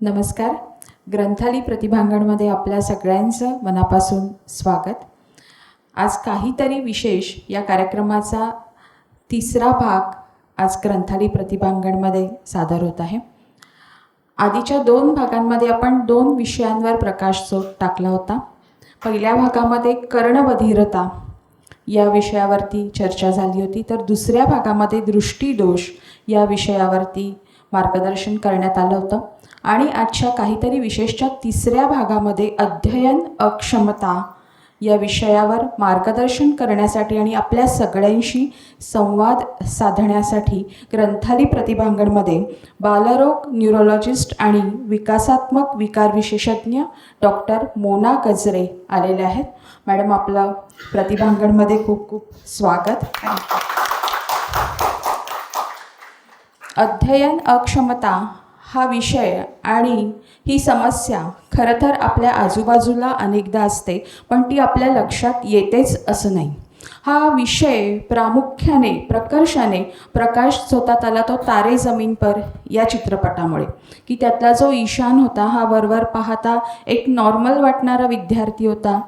नमस्कार. ग्रंथाली प्रतिभांगणमध्ये आपल्या सगळ्यांचं मनापासून स्वागत. आज काहीतरी विशेष या कार्यक्रमाचा तिसरा भाग आज ग्रंथाली प्रतिभांगणमध्ये सादर होत आहे. आधीच्या 2 भागांमध्ये आपण 2 विषयांवर प्रकाश टाकला होता. पहिल्या भागामध्ये कर्णबधिरता या विषयावरती चर्चा झाली होती, तर दुसऱ्या भागामध्ये दृष्टीदोष या विषयावरती मार्गदर्शन करण्यात आलं होतं. आणि आजच्या काहीतरी विशेषच्या तिसऱ्या भागामध्ये अध्ययन अक्षमता या विषयावर मार्गदर्शन करण्यासाठी आणि आपल्या सगळ्यांशी संवाद साधण्यासाठी ग्रंथाली प्रतिभांगणमध्ये बालरोग न्यूरोलॉजिस्ट आणि विकासात्मक विकार विशेषज्ञ डॉक्टर मोना गजरे आलेले आहेत. मॅडम, आपलं प्रतिभांगणमध्ये खूप खूप स्वागत. अध्ययन अक्षमता हा विषय आणि ही समस्या खरं तर आपल्या आजूबाजूला अनेकदा असते, पण ती आपल्या लक्षात येतेच असं नाही. हा विषय प्रामुख्याने प्रकर्षाने प्रकाश झोतात आला तो तारे जमीन पर या चित्रपटामुळे, की त्यातला जो ईशान होता हा वरवर पाहता एक नॉर्मल वाटणारा विद्यार्थी होता,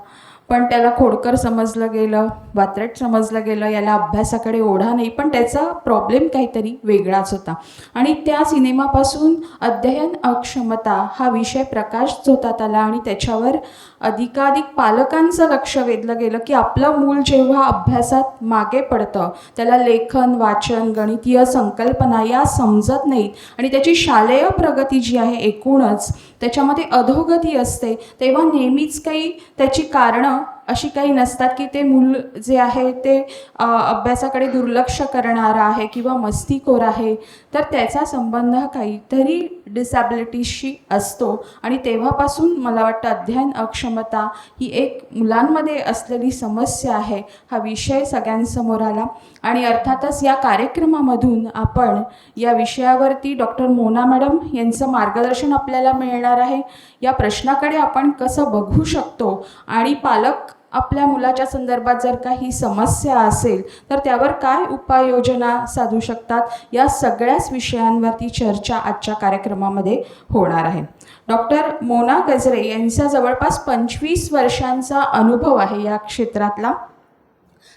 पण त्याला खोडकर समजलं गेलं, वात्रट समजलं गेलं, याला अभ्यासाकडे ओढा नाही, पण त्याचा प्रॉब्लेम काहीतरी वेगळाच होता. आणि त्या सिनेमापासून अध्ययन अक्षमता हा विषय प्रकाश झोतात आला आणि त्याच्यावर अधिकाधिक पालकांचं लक्ष वेधलं गेलं, की आपलं मूल जेव्हा अभ्यासात मागे पडतं, त्याला लेखन, वाचन, गणितीय संकल्पना या समजत नाहीत आणि त्याची शालेय प्रगती जी आहे एकूणच त्याच्यामध्ये अधोगती असते, तेव्हा नेहमीच काही त्याची कारणं अशी काही नसतात, की ते मूल जे आहे ते अभ्यासाकडे दुर्लक्ष करणारं आहे किंवा मस्तीखोर आहे, तर त्याचा संबंध काहीतरी डिसॅबिलिटीशी असतो. आणि तेव्हापासून मला वाटतं अध्ययन अक्षमता ही एक मुलांमध्ये असलेली समस्या आहे हा विषय सगळ्यांसमोर आला. आणि अर्थातच या कार्यक्रमामधून आपण या विषयावरती डॉक्टर मोना मॅडम यांचं मार्गदर्शन आपल्याला मिळणार आहे. या प्रश्नाकडे आपण कसं बघू शकतो आणि पालक आपल्या मुलाच्या संदर्भात जर काही समस्या असेल तर त्यावर काय उपाययोजना साधू शकतात, या सगळ्याच विषयांवरती चर्चा आजच्या कार्यक्रमामध्ये होणार आहे. डॉक्टर मोना गजरे यांचा जवळपास 25 वर्षांचा अनुभव आहे या क्षेत्रातला.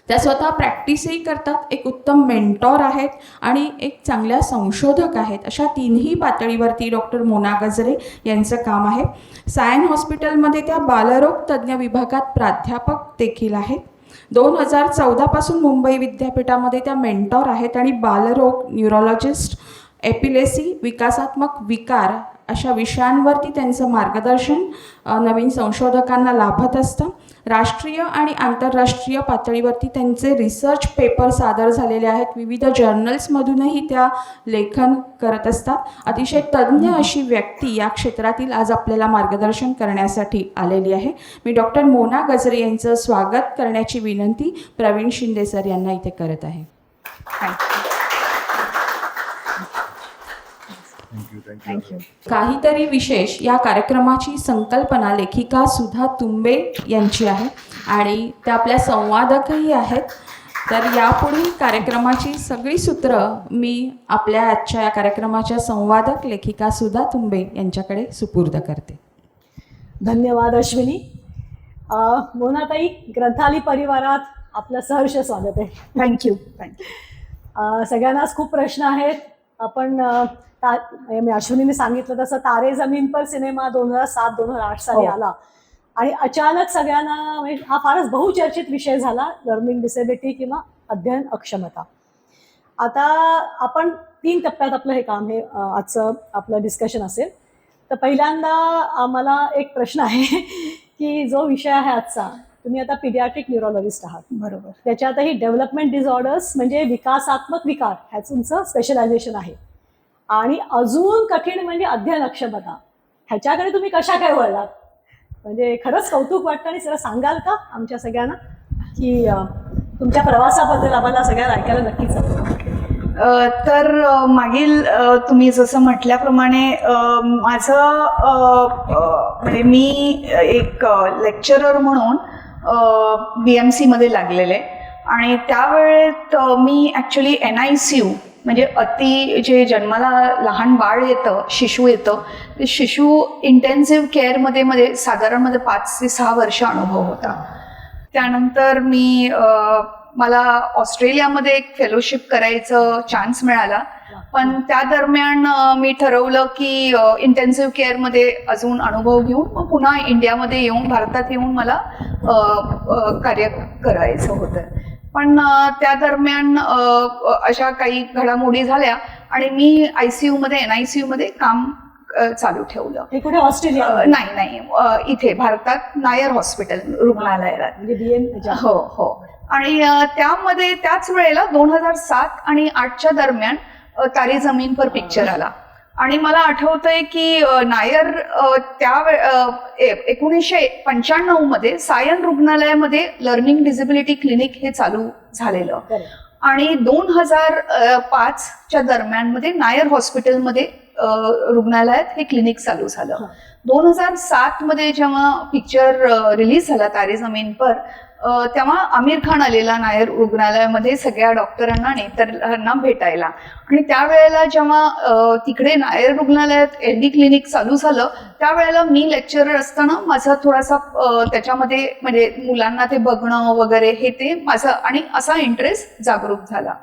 त्या स्वतः प्रॅक्टिसही करतात, एक उत्तम मेंटॉर आहेत आणि एक चांगल्या संशोधक आहेत. अशा 3ही पातळीवरती डॉक्टर मोना गजरे यांचं काम आहे. सायन हॉस्पिटलमध्ये त्या बालरोग तज्ज्ञ विभागात प्राध्यापक देखील आहेत. 2014 पासून मुंबई विद्यापीठामध्ये त्या मेंटॉर आहेत आणि बालरोग, न्यूरोलॉजिस्ट, एपिलेसी, विकासात्मक विकार अशा विषयांवरती त्यांचं मार्गदर्शन नवीन संशोधकांना लाभत असतं. राष्ट्रीय आणि आंतरराष्ट्रीय पातळीवरती त्यांचे रिसर्च पेपर सादर झालेले आहेत. विविध जर्नल्समधूनही त्या लेखन करत असतात. अतिशय तज्ज्ञ अशी व्यक्ती या क्षेत्रातील आज आपल्याला मार्गदर्शन करण्यासाठी आलेली आहे. मी डॉक्टर मोना गजरे यांचं स्वागत करण्याची विनंती प्रवीण शिंदे सर यांना इथे करत आहे. थँक्यू. काहीतरी विशेष या कार्यक्रमाची संकल्पना लेखिका सुधा तुंबे यांची आहे आणि त्या आपल्या संवादकही आहेत. तर यापुढील कार्यक्रमाची सगळी सूत्रं मी आपल्या आजच्या या कार्यक्रमाच्या संवादक लेखिका सुधा तुंबे यांच्याकडे सुपूर्द करते. धन्यवाद अश्विनी. मोनाताई, ग्रंथाली परिवारात आपलं सहर्ष स्वागत आहे. थँक्यू. सगळ्यांनाच खूप प्रश्न आहेत. आपण अश्विनीने सांगितलं तसं तारे जमीन पर सिनेमा 2007-2008 साली आला आणि अचानक सगळ्यांना म्हणजे हा फारच बहुचर्चित विषय झाला, लर्निंग डिसेबिलिटी किंवा अध्ययन अक्षमता. आता आपण 3 टप्प्यात आपलं हे काम, हे आजचं आपलं डिस्कशन असेल. तर पहिल्यांदा आम्हाला एक प्रश्न आहे की जो विषय आहे आजचा, तुम्ही आता पिडियाट्रिक न्यूरोलॉजिस्ट आहात, बरोबर. त्याच्यातही डेव्हलपमेंट डिसऑर्डर्स म्हणजे विकासात्मक विकार ह्याचं तुमचं स्पेशलायझेशन आहे. आणि अजून कठीण म्हणजे अध्ययन अक्षमता. ह्याच्याकडे तुम्ही कशा काय वळलात? म्हणजे खरंच कौतुक वाटतं. आणि जरा सांगाल का आमच्या सगळ्यांना की तुमच्या प्रवासाबद्दल? आम्हाला सगळ्यांना ऐकायला नक्कीच आवडेल. तर मागील तुम्ही जसं म्हटल्याप्रमाणे माझं म्हणजे मी एक लेक्चरर म्हणून BMC मध्ये लागलेले आणि त्यावेळेत मी ॲक्च्युली NICU म्हणजे जे जन्माला लहान बाळ येतं, शिशु येतं, ते शिशु इंटेन्सिव्ह केअरमध्ये साधारण 5 ते 6 वर्ष अनुभव होता. त्यानंतर मला ऑस्ट्रेलियामध्ये एक फेलोशिप करायचं चान्स मिळाला, पण त्या दरम्यान मी ठरवलं की इंटेन्सिव्ह केअरमध्ये अजून अनुभव घेऊन मग पुन्हा इंडियामध्ये येऊन, भारतात येऊन मला कार्य करायचं होतं. पण त्या दरम्यान अशा काही घडामोडी झाल्या आणि मी ICU मध्ये NICU मध्ये काम चालू ठेवलं. हे कुठे ऑस्ट्रेलिया? नाही, इथे भारतात नायर हॉस्पिटल रुग्णालयात. म्हणजे हो. आणि त्यामध्ये त्याच वेळेला 2007 आणि 2008च्या दरम्यान तारे जमीन पर पिक्चर आला आणि मला आठवतंय की नायर त्या 1995 मध्ये सायन रुग्णालयामध्ये लर्निंग डिसेबिलिटी क्लिनिक हे चालू झालेलं आणि 2005च्या दरम्यान मध्ये नायर हॉस्पिटलमध्ये रुग्णालयात हे क्लिनिक चालू झालं. 2007 मध्ये जेव्हा पिक्चर रिलीज झाला तारे जमीन पर, तेव्हा आमिर खान आलेला नायर रुग्णालयामध्ये सगळ्या डॉक्टरांना, नेतरांना भेटायला. आणि त्यावेळेला जेव्हा तिकडे नायर रुग्णालयात LD क्लिनिक चालू झालं त्यावेळेला मी लेक्चरर असताना माझा थोडासा त्याच्यामध्ये म्हणजे मुलांना ते बघणं वगैरे हे ते माझा आणि असा इंटरेस्ट जागरूक झाला.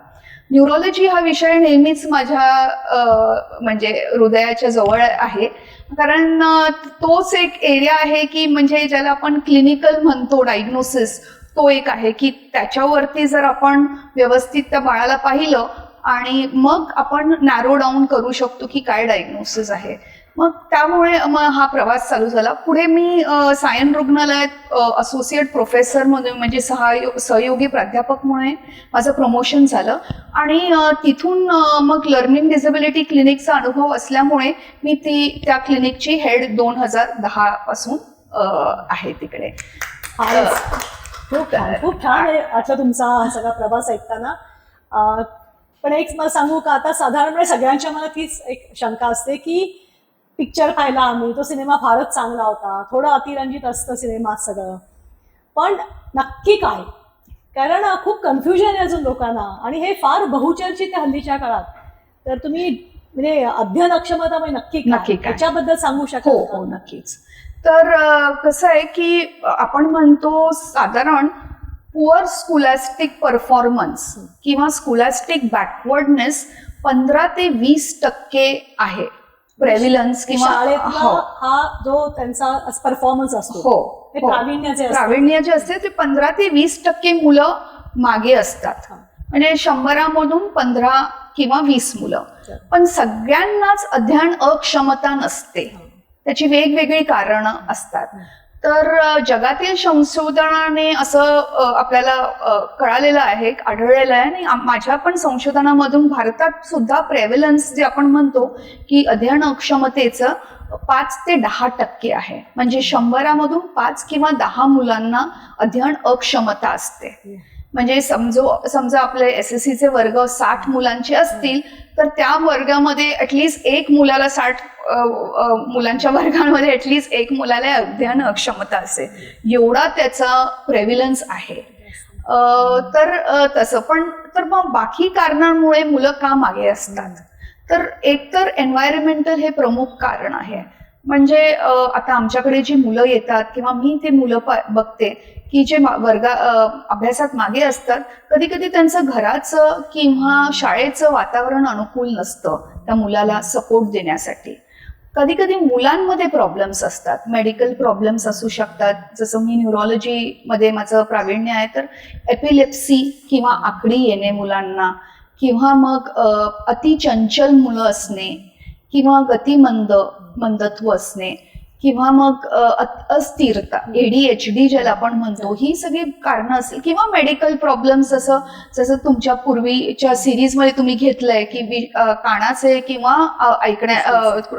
न्यूरोलॉजी हा विषय नेहमीच माझ्या म्हणजे हृदयाच्या जवळ आहे, कारण तोच एक एरिया आहे की म्हणजे ज्याला आपण क्लिनिकल म्हणतो, डायग्नोसिस, तो एक आहे की त्याच्यावरती जर आपण व्यवस्थित त्या बाळाला पाहिलं आणि मग आपण नॅरो डाऊन करू शकतो की काय डायग्नोसिस आहे. मग त्यामुळे हा प्रवास चालू झाला. पुढे मी सायन रुग्णालयात असोसिएट प्रोफेसर म्हणून म्हणजे सहयोगी प्राध्यापक म्हणून माझं प्रमोशन झालं आणि तिथून मग लर्निंग डिसेबिलिटी क्लिनिकचा अनुभव असल्यामुळे मी त्या क्लिनिकची हेड 2010 पासून आहे तिकडे. खूप छान आहे आजचा तुमचा हा सगळा प्रवास ऐकताना. पण एक मला सांगू का, आता साधारणपणे सगळ्यांच्या मला तीच एक शंका असते की पिक्चर पाहिला आम्ही, तो सिनेमा फारच चांगला होता, थोडं अतिरंजित असतं सिनेमात सगळं, पण नक्की काय? कारण खूप कन्फ्युजन आहे अजून लोकांना आणि हे फार बहुचर्चित आहे हल्लीच्या काळात. तर तुम्ही म्हणजे अध्ययन अक्षमता म्हणजे नक्की काय त्याच्याबद्दल सांगू शकाल? हो, नक्कीच. तर कसं आहे की आपण म्हणतो साधारण पुअर स्कॉलॅस्टिक परफॉर्मन्स किंवा स्कॉलॅस्टिक बॅकवर्डनेस 15 ते 20% आहे प्रेव्हिलन्स किंवा हा जो त्यांचा परफॉर्मन्स असतो, प्रावीण्य जे असते ते 15 ते 20% मुलं मागे असतात. म्हणजे 100मधून 15 किंवा 20 मुलं. पण सगळ्यांनाच अध्ययन अक्षमता नसते, त्याची वेगवेगळी कारणं असतात. तर जगातील संशोधनाने असं आपल्याला कळालेलं आहे, आढळलेलं आहे आणि माझ्या पण संशोधनामधून भारतात सुद्धा प्रेव्हलन्स जे आपण म्हणतो की अध्ययन अक्षमतेचं 5 ते 10% आहे. म्हणजे 100मधून 5 किंवा 10 मुलांना अध्ययन अक्षमता असते. म्हणजे समजा आपले SSCचे वर्ग 60 मुलांचे असतील तर त्या वर्गामध्ये ऍटलीस्ट एक मुलाला 60 मुलांच्या वर्गांमध्ये ऍटलीस्ट एक मुलाला अध्ययन अक्षमता असेल, एवढा त्याचा प्रेव्हिलन्स आहे. तर तसं पण तर मग बाकी कारणांमुळे मुलं का मागे असतात? तर एकतर एन्व्हायरमेंटल हे प्रमुख कारण आहे. म्हणजे आता आमच्याकडे जी मुलं येतात किंवा मी ते मुलं बघते की जे अभ्यासात मागे असतात, कधी कधी त्यांचं घराचं किंवा शाळेचं वातावरण अनुकूल नसतं त्या मुलाला सपोर्ट देण्यासाठी. कधी कधी मुलांमध्ये प्रॉब्लेम्स असतात, मेडिकल प्रॉब्लेम्स असू शकतात. जसं मी न्यूरोलॉजीमध्ये माझं प्रावीण्य आहे, तर एपिलेप्सी किंवा आकडी येणे मुलांना, किंवा मग अतिचंचल मुलं असणे, किंवा मंदत्व असणे, किंवा मग अस्थिरता, ADHD ज्याला आपण म्हणतो, ही सगळी कारणं असेल. किंवा मेडिकल प्रॉब्लेम्स जसं तुमच्या पूर्वीच्या सिरीजमध्ये तुम्ही घेतलंय की कानाचे किंवा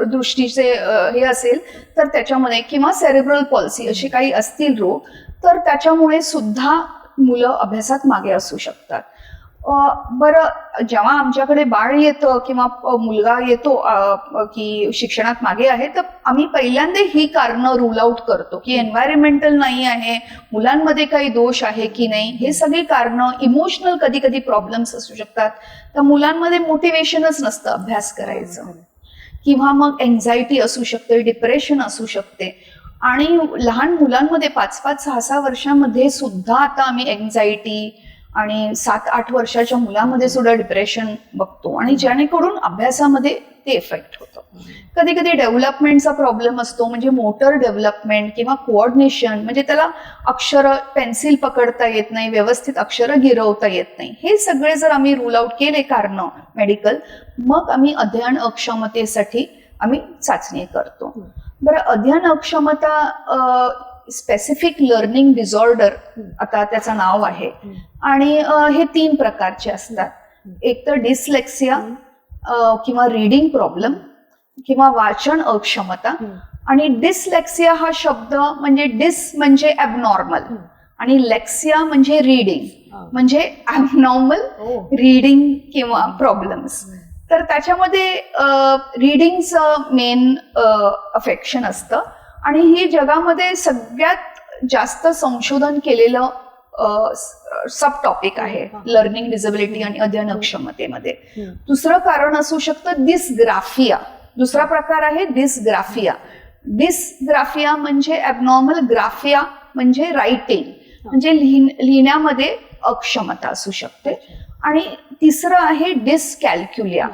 दृष्टीचे हे असेल तर त्याच्यामध्ये, किंवा सेरेब्रल पॉल्सी असे काही असतील रोग, तर त्याच्यामुळे सुद्धा मुलं अभ्यासात मागे असू शकतात. बरं, जेव्हा आमच्याकडे बाळ येतं किंवा मुलगा येतो की शिक्षणात मागे आहे, तर आम्ही पहिल्यांदा ही कारणं रूल आउट करतो की एन्व्हायरमेंटल नाही आहे, मुलांमध्ये काही दोष आहे की नाही, हे सगळी कारणं. इमोशनल कधी कधी प्रॉब्लेम्स असू शकतात, तर मुलांमध्ये मोटिवेशनच नसतं अभ्यास करायचं, किंवा मग एन्झायटी असू शकते, डिप्रेशन असू शकते. आणि लहान मुलांमध्ये 5-5, 6-6 वर्षामध्ये सुद्धा आता आम्ही एन्झायटी आणि 7-8 वर्षाच्या मुलामध्ये सुद्धा डिप्रेशन बघतो, आणि जेणेकरून अभ्यासामध्ये ते इफेक्ट होतं. कधी कधी डेव्हलपमेंटचा प्रॉब्लेम असतो, म्हणजे मोटर डेव्हलपमेंट किंवा कोऑर्डिनेशन, म्हणजे त्याला अक्षरं पेन्सिल पकडता येत नाही, व्यवस्थित अक्षरं गिरवता येत नाही. हे सगळे जर आम्ही रूल आउट केले कारणं मेडिकल, मग आम्ही अध्ययन अक्षमतेसाठी आम्ही चाचणी करतो. बरं, अध्ययन अक्षमता स्पेसिफिक लर्निंग डिसऑर्डर आता त्याचं नाव आहे, आणि हे 3 प्रकारचे असतात. एक तर डिसलेक्सिया किंवा रीडिंग प्रॉब्लेम किंवा वाचन अक्षमता. आणि डिसलेक्सिया हा शब्द म्हणजे डिस म्हणजे ॲबनॉर्मल आणि लेक्सिया म्हणजे रीडिंग, म्हणजे ॲबनॉर्मल रीडिंग किंवा प्रॉब्लेम्स. तर त्याच्यामध्ये रीडिंगचं मेन अफेक्शन असतं, आणि ही जगामध्ये सगळ्यात जास्त संशोधन केलेलं सब टॉपिक आहे लर्निंग डिसेबिलिटी आणि अध्ययन अक्षमतेमध्ये. दुसरं कारण असू शकतं डिसग्राफिया. दुसरा प्रकार आहे डिसग्राफिया. डिसग्राफिया म्हणजे ॲबनॉर्मल, ग्राफिया म्हणजे रायटिंग, म्हणजे लिहिण्यामध्ये अक्षमता असू शकते. आणि तिसरं आहे डिसकॅल्क्युलिया.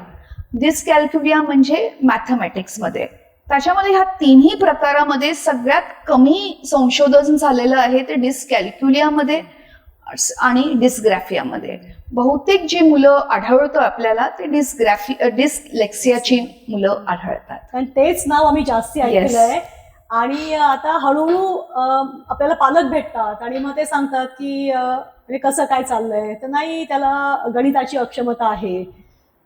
डिसकॅल्क्युलिया म्हणजे मॅथमॅटिक्समध्ये. त्याच्यामध्ये ह्या 3ही प्रकारामध्ये सगळ्यात कमी संशोधन झालेलं आहे ते डिसकॅल्क्युलियामध्ये आणि डिसग्राफियामध्ये. बहुतेक जी मुलं आढळतं आपल्याला ते डिसलेक्सियाची मुलं आढळतात. कारण तेच नाव आम्ही जास्ती ऐकलंय. आणि आता हळूहळू आपल्याला पालक भेटतात आणि मग ते सांगतात की म्हणजे कसं काय चाललंय, तर नाही त्याला गणिताची अक्षमता आहे.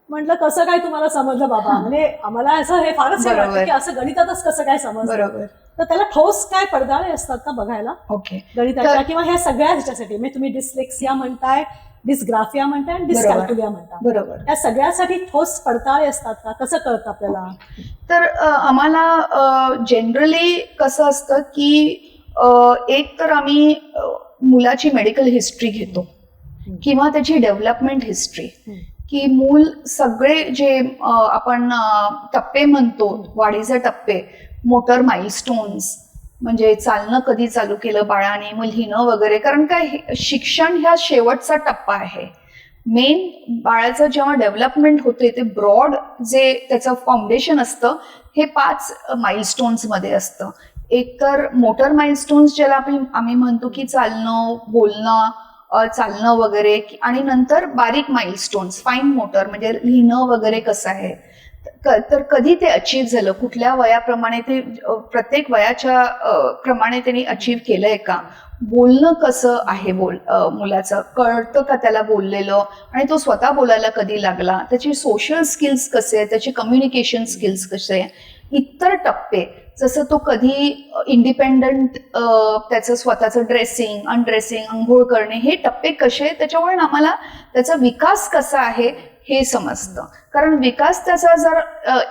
म्हटलं कसं काय तुम्हाला समजलं बाबा, म्हणजे आम्हाला असं हे फारच हे वाटतं की असं गणितातच कसं काय समजलं. बरोबर. तर त्याला ठोस काय पडताळे असतात का बघायला ओके, गणिताच्या किंवा ह्या सगळ्या ह्याच्यासाठी? म्हणजे तुम्ही डिसलेक्सिया म्हणताय, डिसग्राफिया म्हणताय आणि डिसकॅल्क्युलिया म्हणताय, बरोबर. या सगळ्यासाठी ठोस पडताळे असतात का? कसं कळतं आपल्याला? तर आम्हाला जनरली कसं असतं की एक तर आम्ही मुलाची मेडिकल हिस्ट्री घेतो किंवा त्याची डेव्हलपमेंट हिस्ट्री, की मूल सगळे जे आपण टप्पे म्हणतो, वाढीचे टप्पे, मोटर माइलस्टोन्स, म्हणजे चालणं कधी चालू केलं बाळाने, मग लिहिणं वगैरे. कारण काय, शिक्षण ह्या शेवटचा टप्पा आहे. मेन बाळाचं जेव्हा डेव्हलपमेंट होते ते ब्रॉड जे त्याचं फाउंडेशन असतं हे 5 माइलस्टोन्स मध्ये असतं. एक तर मोटर माइलस्टोन्स ज्याला आम्ही म्हणतो की चालणं, बोलणं, चालणं वगैरे, आणि नंतर बारीक माइलस्टोन्स, फाईन मोटर म्हणजे लिहिणं वगैरे कसं आहे, तर कधी ते अचीव्ह झालं, कुठल्या वयाप्रमाणे ते, प्रत्येक वयाच्या प्रमाणे त्यांनी अचीव्ह केलंय का, बोलणं कसं आहे, मुलाचं कळतं का त्याला बोललेलं, आणि तो स्वतः बोलायला कधी लागला, त्याची सोशल स्किल्स कसे आहे, त्याचे कम्युनिकेशन स्किल्स कसे आहे, इतर टप्पे जसं तो कधी इंडिपेंडंट त्याचं स्वतःचं ड्रेसिंग, अनड्रेसिंग, अंघोळ करणे, हे टप्पे कसे, त्याच्यामुळे आम्हाला त्याचा विकास कसा आहे हे समजतं. कारण विकास त्याचा जर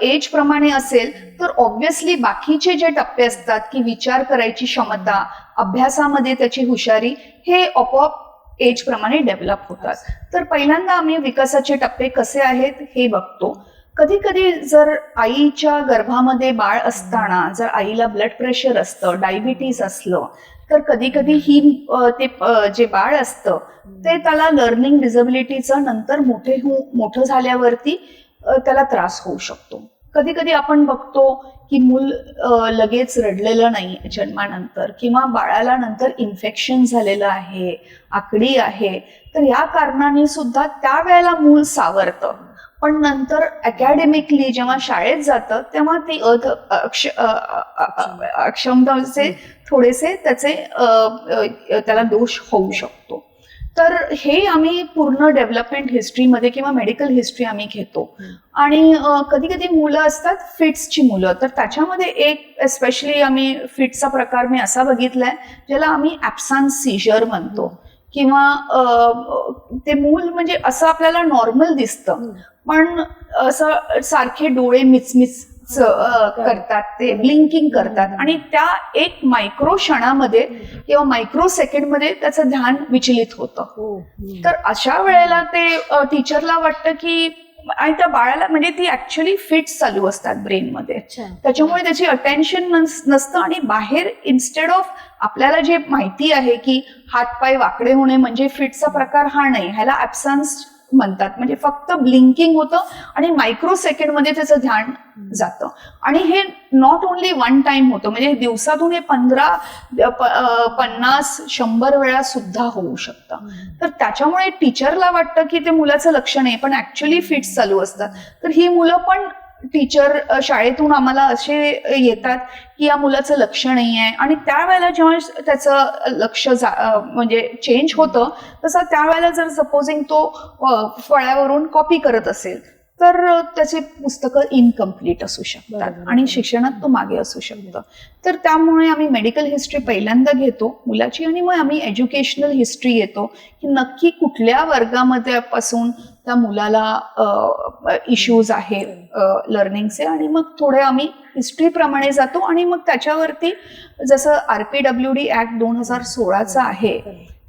एज प्रमाणे असेल तर ऑब्व्हियसली बाकीचे जे टप्पे असतात की विचार करायची क्षमता, अभ्यासामध्ये त्याची हुशारी, हे आपोआप एज प्रमाणे डेव्हलप होतात. तर पहिल्यांदा आम्ही विकासाचे टप्पे कसे आहेत हे बघतो. कधी कधी जर आईच्या गर्भामध्ये बाळ असताना जर आईला ब्लड प्रेशर असतं, डायबिटीस असलं, तर कधी कधी ते जे बाळ असतं ते त्याला लर्निंग डिसेबिलिटीचं नंतर मोठं झाल्यावरती त्याला त्रास होऊ शकतो. कधी कधी आपण बघतो की मूल लगेच रडलेलं नाही जन्मानंतर, किंवा बाळाला नंतर इन्फेक्शन झालेलं आहे, आकडी आहे, तर या कारणाने सुद्धा त्यावेळेला मूल सावरतं. पण नंतर अकॅडमिकली जेव्हा शाळेत जातं तेव्हा ती अक्षमतेचे थोडेसे त्याला दोष होऊ शकतो. तर हे आम्ही पूर्ण डेव्हलपमेंट हिस्ट्रीमध्ये किंवा मेडिकल हिस्ट्री आम्ही घेतो. आणि कधी कधी मुलं असतात फिट्सची मुलं, तर त्याच्यामध्ये एक एस्पेशली आम्ही फिट्सचा प्रकार मी असा बघितलाय ज्याला आम्ही ॲब्सन्स सीजर म्हणतो, किंवा ते मूल म्हणजे असं आपल्याला नॉर्मल दिसतं, पण असं सारखे डोळे मिचमिच करतात, ते ब्लिंकिंग करतात आणि त्या एक मायक्रो क्षणामध्ये किंवा मायक्रो सेकंडमध्ये त्याचं ध्यान विचलित होतं. तर अशा वेळेला ते टीचरला वाटतं की, आणि त्या बाळाला म्हणजे ती ऍक्च्युअली फिट्स चालू असतात ब्रेनमध्ये, त्याच्यामुळे त्याची अटेन्शन नसतं आणि बाहेर इन्स्टेड ऑफ आपल्याला जे माहिती आहे की हातपाय वाकडे होणे म्हणजे फिटचा प्रकार हा नाही, ह्याला ऍब्सन्स म्हणतात, म्हणजे फक्त ब्लिंकिंग होतं आणि मायक्रो सेकंडमध्ये त्याचं ध्यान जातं. आणि हे नॉट ओनली वन टाइम होतं, म्हणजे दिवसातून हे 15, 50, 100 वेळा सुद्धा होऊ शकतं. तर त्याच्यामुळे टीचरला वाटतं की ते मुलाचं लक्ष नाही, पण ऍक्च्युअली फिट्स चालू असतात. तर ही मुलं पण टीचर शाळेतून आम्हाला असे येतात की या मुलाचं लक्ष नाही आहे, आणि त्यावेळेला जेव्हा त्याचं लक्ष म्हणजे चेंज होतं, तसं त्यावेळेला जर सपोजिंग तो फळ्यावरून कॉपी करत असेल तर त्याची पुस्तकं इनकम्प्लीट असू शकतात आणि शिक्षणात तो मागे असू शकतं. तर त्यामुळे आम्ही मेडिकल हिस्ट्री पहिल्यांदा घेतो मुलाची, आणि मग आम्ही एज्युकेशनल हिस्ट्री येतो की नक्की कुठल्या वर्गामध्ये पासून त्या मुलाला इश्यूज आहेत लर्निंगचे, आणि मग थोडे आम्ही हिस्ट्रीप्रमाणे जातो. आणि मग त्याच्यावरती जसं RPWD ऍक्ट 2016चा आहे,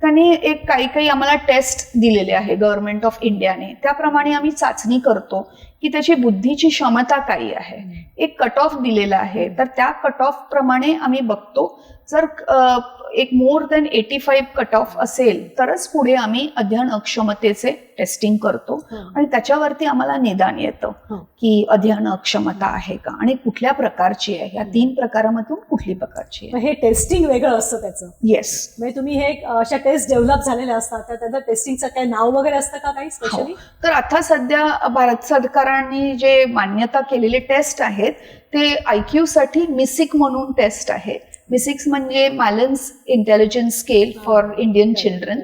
त्यांनी एक काही आम्हाला टेस्ट दिलेले आहे गव्हर्नमेंट ऑफ इंडियाने, त्याप्रमाणे आम्ही चाचणी करतो की त्याची बुद्धीची क्षमता काय आहे. एक कट ऑफ दिलेला आहे, तर त्या कट ऑफ प्रमाणे आम्ही बघतो. जर एक मोर दॅन 85 कट ऑफ असेल तरच पुढे आम्ही अध्ययन अक्षमतेचे टेस्टिंग करतो, आणि त्याच्यावरती आम्हाला निदान येतं की अध्ययन अक्षमता आहे का आणि कुठल्या प्रकारची आहे, या 3 प्रकारामधून कुठली प्रकारची आहे. हे टेस्टिंग वेगळं असतं त्याचं. येस, म्हणजे तुम्ही हे अशा टेस्ट डेव्हलप झालेल्या असतात, तर त्याचं टेस्टिंगचं काही नाव वगैरे असतं का काही स्पेशली? तर आता सध्या भारत सरकारने जे मान्यता केलेले टेस्ट आहेत ते IQ साठी मिसिक म्हणून टेस्ट आहे. मिसिक्स म्हणजे balance intelligence scale for Indian children,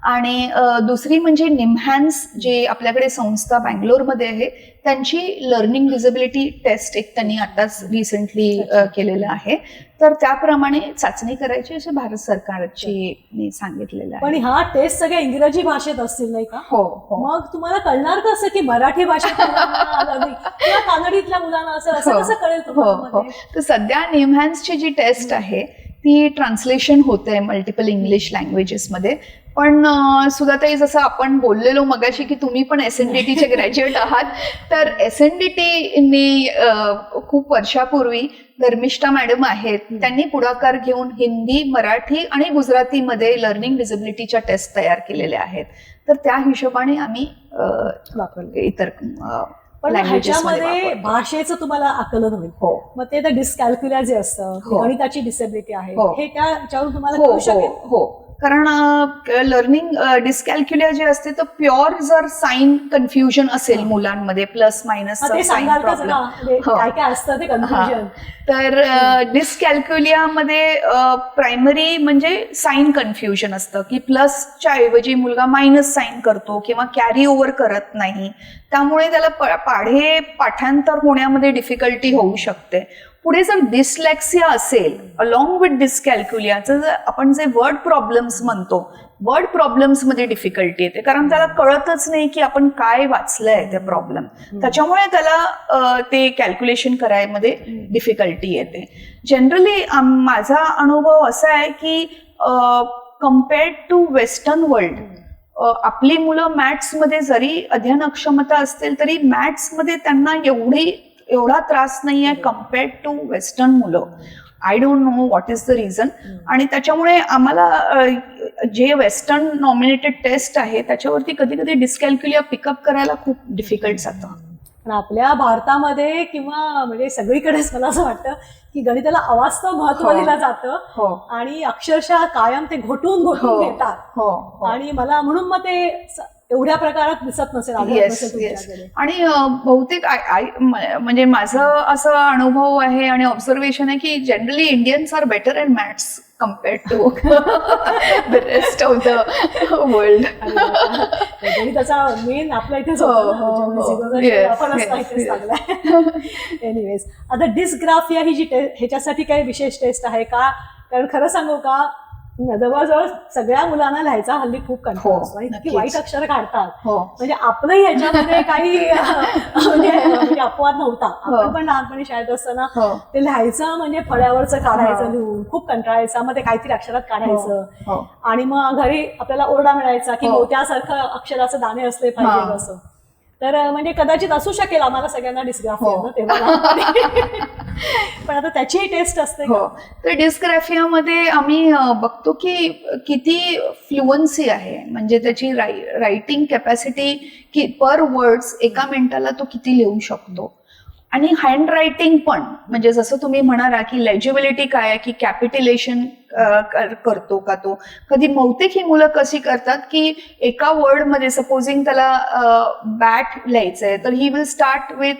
आणि दुसरी म्हणजे निम्हॅन्स, जे आपल्याकडे संस्था बँगलोरमध्ये आहे, त्यांची लर्निंग डिसेबिलिटी टेस्ट एक त्यांनी आताच रिसेंटली केलेलं आहे. तर त्याप्रमाणे चाचणी करायची असे भारत सरकारची सांगितलेलं आहे. पण हा टेस्ट सगळ्या इंग्रजी भाषेत असतील नाही का? हो. मग तुम्हाला कळणार कसं की मराठी भाषेत किंवा कानडीतल्या मुलांना असं कसं कळेल तुम्हाला? तर सध्या निम्हॅन्सची जी टेस्ट आहे ती ट्रान्सलेशन होते मल्टिपल इंग्लिश लँग्वेजेसमध्ये. पण सुधाताई, जसं आपण बोललेलो मगाशी की तुम्ही पण SNDTचे ग्रॅज्युएट आहात, तर SNDTने खूप वर्षापूर्वी धर्मिष्ठा मॅडम आहेत, त्यांनी पुढाकार घेऊन हिंदी, मराठी आणि गुजरातीमध्ये लर्निंग डिसेबिलिटीच्या टेस्ट तयार केलेल्या आहेत. तर त्या हिशोबाने आम्ही इतर पण ह्याच्यामध्ये भाषेचं तुम्हाला आकलन होईल. मग ते डिस्कॅल्क्युलिया जे असतं, गणिताची डिसेबिलिटी आहे, हे त्याच्यावरून तुम्हाला कळू शकेल. हो, कारण लर्निंग डिस्कॅल्क्युलिया जे असते तर प्युअर जर साईन कन्फ्युजन असेल मुलांमध्ये, प्लस मायनस साईन प्रॉब्लेम काय काय असतं ते कन्फ्युजन, तर डिस्कॅल्क्युलियामध्ये प्रायमरी म्हणजे साईन कन्फ्युजन असतं की प्लसच्या ऐवजी मुलगा मायनस साईन करतो किंवा कॅरी ओव्हर करत नाही, त्यामुळे त्याला पाढे पाठांतर होण्यामध्ये डिफिकल्टी होऊ शकते. पुढे जर डिस्लेक्सिया असेल अलॉंग विथ डिस्कॅल्क्युलियाचं, आपण जे वर्ड प्रॉब्लेम्स म्हणतो, वर्ड प्रॉब्लेम्स मध्ये डिफिकल्टी येते, कारण त्याला कळतच नाही की आपण काय वाचलंय ते प्रॉब्लेम, त्याच्यामुळे त्याला ते कॅल्क्युलेशन करायमध्ये डिफिकल्टी येते. जनरली माझा अनुभव असा आहे की कम्पेअर्ड टू वेस्टर्न वर्ल्ड, आपली मुलं मॅथ्समध्ये जरी अध्ययन अक्षमता असतील तरी मॅथ्समध्ये त्यांना एवढा त्रास नाही आहे कम्पेअर्ड टू वेस्टर्न मुलं. I don't know what is the reason. आणि त्याच्यामुळे आम्हाला जे वेस्टर्न नॉमिनेटेड टेस्ट आहे त्याच्यावरती कधी कधी डिस्कॅल्क्युलिया पिकअप करायला खूप डिफिकल्ट जातं. पण आपल्या भारतामध्ये किंवा म्हणजे सगळीकडेच मला असं वाटतं की गणिताला अवास्तव महत्व दिलं जातं आणि अक्षरशः कायम ते घोटून घेतात. आणि मला म्हणून मग ते एवढ्या प्रकारात दिसत नसेल. आणि बहुतेक म्हणजे माझं असं अनुभव आहे आणि ऑब्झर्वेशन आहे की generally Indians are better in maths compared to the rest of the world. त्याचा मेन आपल्या इथेच एनिवेज, आता डिस्ग्राफिया ही जी ह्याच्यासाठी काही विशेष टेस्ट आहे का? कारण खरं सांगू का, जवळजवळ सगळ्या मुलांना लिहायचा हल्ली खूप कंटाळा हो, असतो आणि इतकी नक्कीच. वाईट अक्षर काढतात. हो म्हणजे आपलंही ह्याच्यामध्ये काही म्हणजे अपवाद नव्हता. आपण पण लहानपणी शाळेत असताना हो ते लिहायचं म्हणजे फळ्यावरचं काढायचं लिहून खूप कंटाळायचं, मग ते काहीतरी अक्षरात काढायचं हो आणि मग घरी आपल्याला ओरडा मिळायचा की हो. मोत्यासारखं अक्षराचे दाणे असले पाहिजे हा. असं. तर म्हणजे कदाचित असू शकेल आम्हाला सगळ्यांना डिस्ग्राफिया हो. ना तेव्हा लहानपणी. पण आता त्याचीही टेस्ट असते हो. का? तर डिस्ग्राफियामध्ये आम्ही बघतो की किती फ्लुएन्सी आहे, म्हणजे त्याची रायटिंग कॅपॅसिटी की पर वर्ड्स एका मिनिटाला तो किती लिहू शकतो. आणि हँड रायटिंग पण, म्हणजे जसं तुम्ही म्हणाला की लेजिबिलिटी काय आहे, की कॅपिटलेशन करतो का तो. कधी बहुतेक ही मुलं कशी करतात की एका वर्डमध्ये सपोजिंग त्याला बॅट लिहायचंय तर he will start with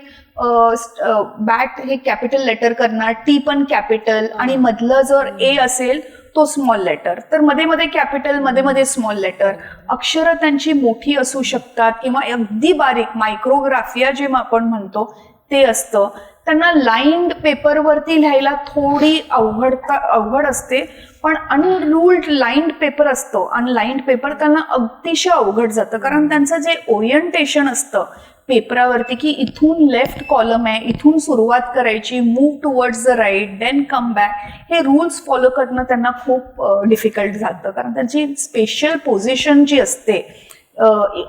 bat हे कॅपिटल लेटर करणार, टी पण कॅपिटल, आणि मधलं जर ए असेल तो स्मॉल लेटर, तर मध्ये मध्ये कॅपिटल मध्ये मध्ये स्मॉल लेटर. अक्षरं त्यांची मोठी असू शकतात किंवा अगदी बारीक मायक्रोग्राफिया जे आपण म्हणतो ते असतं. त्यांना लाईन्ड पेपरवरती लिहायला थोडी अवघड असते, पण अनरूल्ड लाईन्ड पेपर असतो आणि लाईन्ड पेपर त्यांना अतिशय अवघड जातं, कारण त्यांचं जे ओरिएंटेशन असतं पेपरावरती की इथून लेफ्ट कॉलम आहे, इथून सुरुवात करायची, move towards the right, then come back, हे रूल्स फॉलो करणं त्यांना खूप डिफिकल्ट जातं, कारण त्यांची स्पेशल पोझिशन जी असते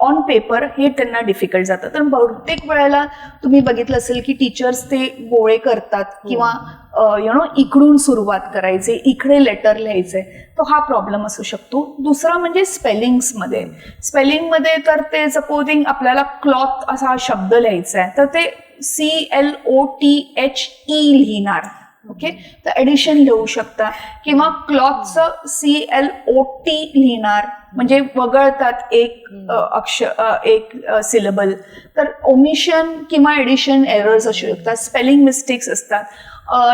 ऑन पेपर हे त्यांना डिफिकल्ट जातं. तर बहुतेक वेळेला तुम्ही बघितलं असेल की टीचर्स ते गोळे करतात किंवा इकडून सुरुवात करायचे, इकडे लेटर लिहायचे, तो हा प्रॉब्लेम असू शकतो. दुसरा म्हणजे स्पेलिंगमध्ये तर ते सपोजिंग आपल्याला क्लॉथ असा शब्द लिहायचा आहे तर ते CLOTHE लिहिणार. ओके, तर एडिशन लिहू शकता, किंवा क्लॉथचं CLOT लिहिणार, म्हणजे वगळतात एक एक सिलेबल. तर ओमिशन किंवा एडिशन एरर्स असू शकतात, स्पेलिंग मिस्टेक्स असतात.